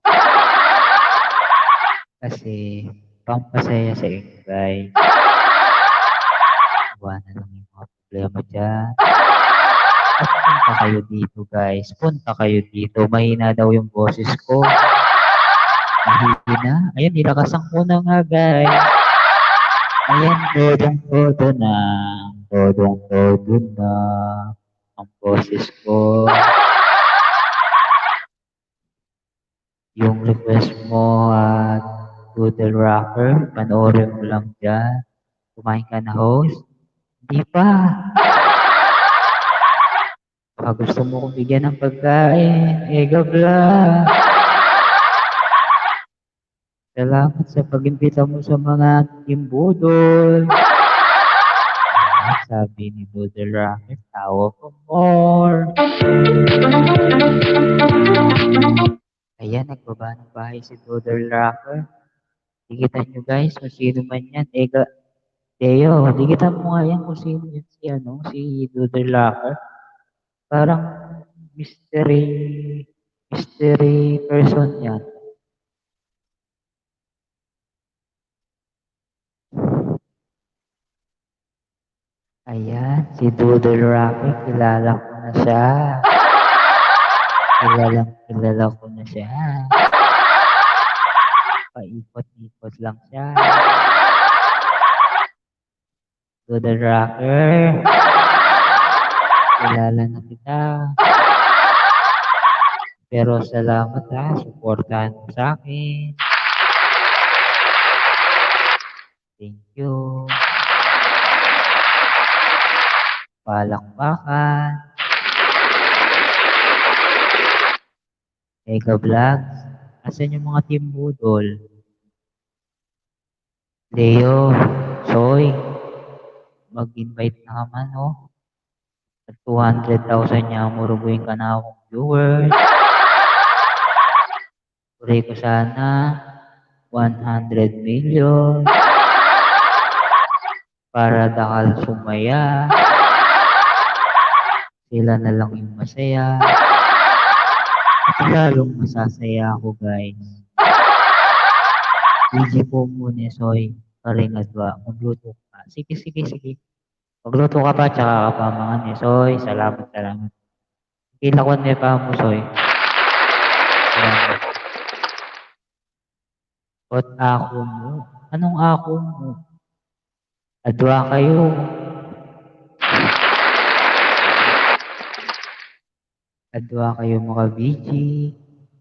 Speaker 1: Kasi, pampasaya sa inyo, guys. Iwanan lang yung mga problema dyan. At punta kayo dito, guys. Punta kayo dito. Mahina daw yung boses ko. Mahina. Ayan, nilakasan ko na nga, guys. Ayan, todong-todo na. Todong-todo na. Ang boses ko. Yung request mo at Doodle Rocker, panoorin mo lang dyan. Kumain ka na, host? Hindi pa. Baka gusto mo kong bigyan ng pagkain. Ega Vlog. Salamat sa pag-imbita mo sa mga team budol. Sabi ni Doodle Rocket, tawa ko more. Ayan, nagbaba ng bahay si Doodle Rocker. Dikitan nyo guys kung sino man yan. Ega, Teo, dikitan mo nga yan kung sino yan si Doodle Rocker. Parang mystery person yan. Ayan, si Doodle Rocky, kilala ko na siya. Kilala ko na siya. Paikot-ikot lang siya. Doodle Rocker, kilala na kita. Pero salamat ha, supportahan mo sa akin. Thank you. Palakpakan. Ega Vlogs. Asan yung mga team budol? Leo, Soy, mag-invite na naman, no? At 200,000 niya, murubuin ka na akong viewers. Puri ko sana 100 million para dakal sumaya. Sila na lang yung masaya. At lalong masasaya ako, guys. DJ po muna, Soy. Karingad ba? Magluto ka. Sige. Magluto ka pa, tsaka ka pa mga ni Soy. Salamat. Kila ko na pa mo, Soy. Salamat. At ako mo? Anong ako mo? Adwa kayo. Adwa kayo mga VG,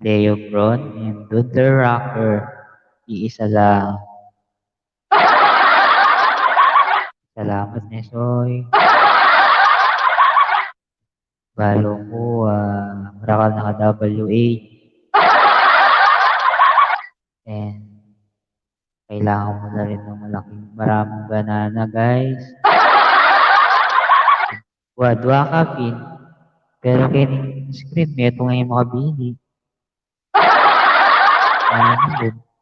Speaker 1: Leo Bron, and Doodle Rocker. Iisa lang. Salamat, Nesoy. Balo ko, marakal na ka-WA. And kailangan mo na rin ng maraming banana, guys. Dua ka, Pin. Pero kining screen, meto nga yung makabili.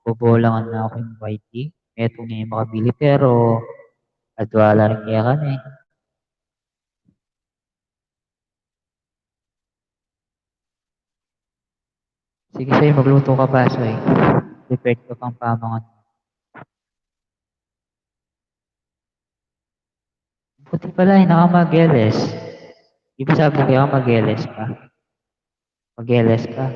Speaker 1: Bubolangan na ako yung YT. Meto nga yung makabili, pero adwala rin kaya ka na eh. Sige, Soy, magluto ka pa, Soy. Prepared ka pang pamangon. Buti pala, nakamag-LS. Di ba sabi ko mag-LS ka? Mag-LS ka.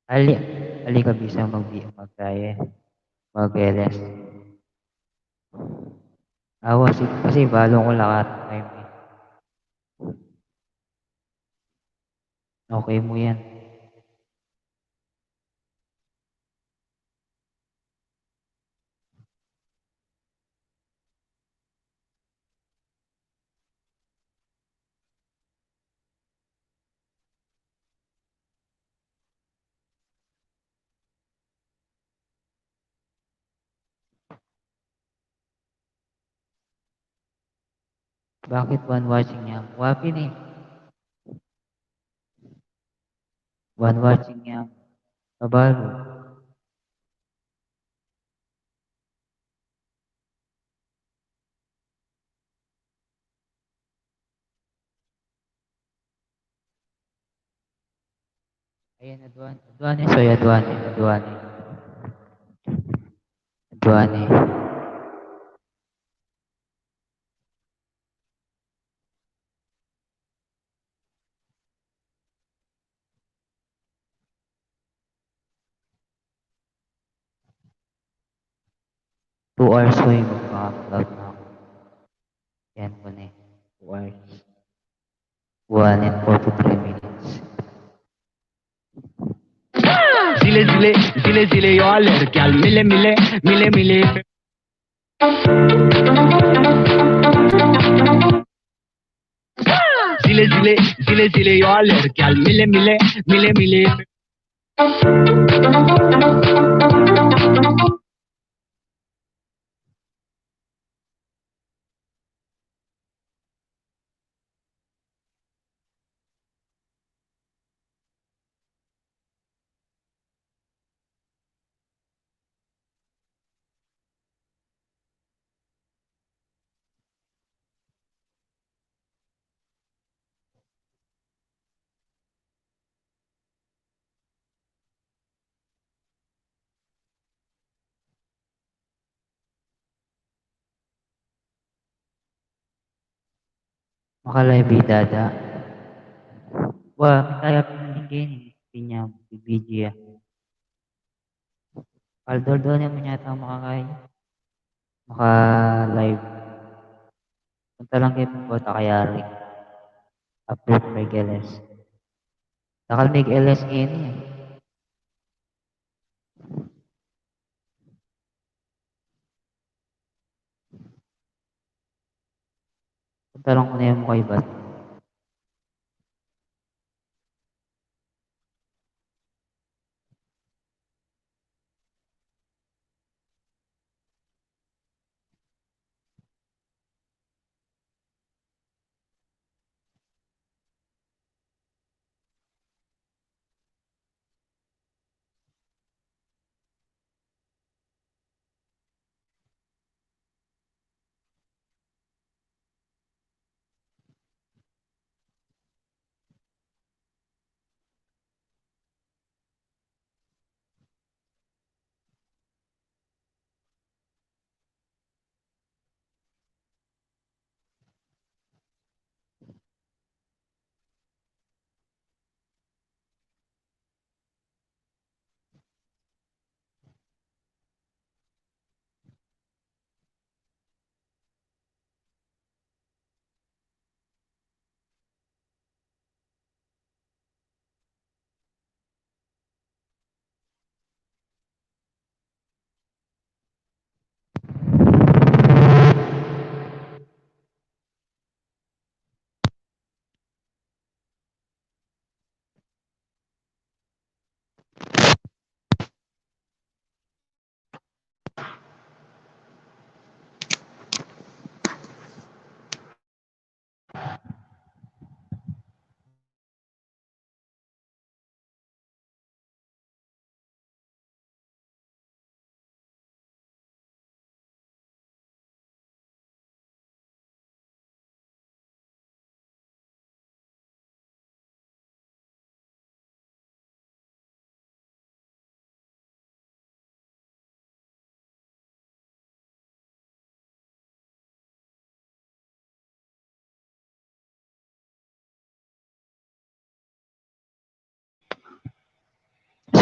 Speaker 1: Ali, ali ka bisa mag-kaya. Mag-LS. Awas, kasi balong ko lakat. Time eh. Okay mo yan. Bakit one watching niya? Wapin eh. One watching niya. Kabalo. Ayan, Adwane. Adwane, Soy, Adwane. Adwane. Adwane. 2 hours, Soy, magpaka-upload na ako. Yan ko na eh. 2 hours. 1 and 43 minutes.
Speaker 2: Zile zile zile zile yo lerkel mile mile mile mile zile zile zile zile yo lerkel mile mile mile mile
Speaker 1: Makalive dada. Wah, kaya pinaningin niya video. Aldol doon naman yata maka-live. Punta lang kayo pumunta kaya rin. Upload may LS. Nakal may LS ngayon eh. Punta lang ko na yung mukha iba.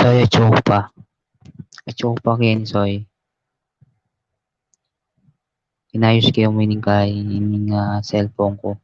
Speaker 1: Kensoy at Chupa. At Chupa Kensoy. Inayos ko yung cellphone ko.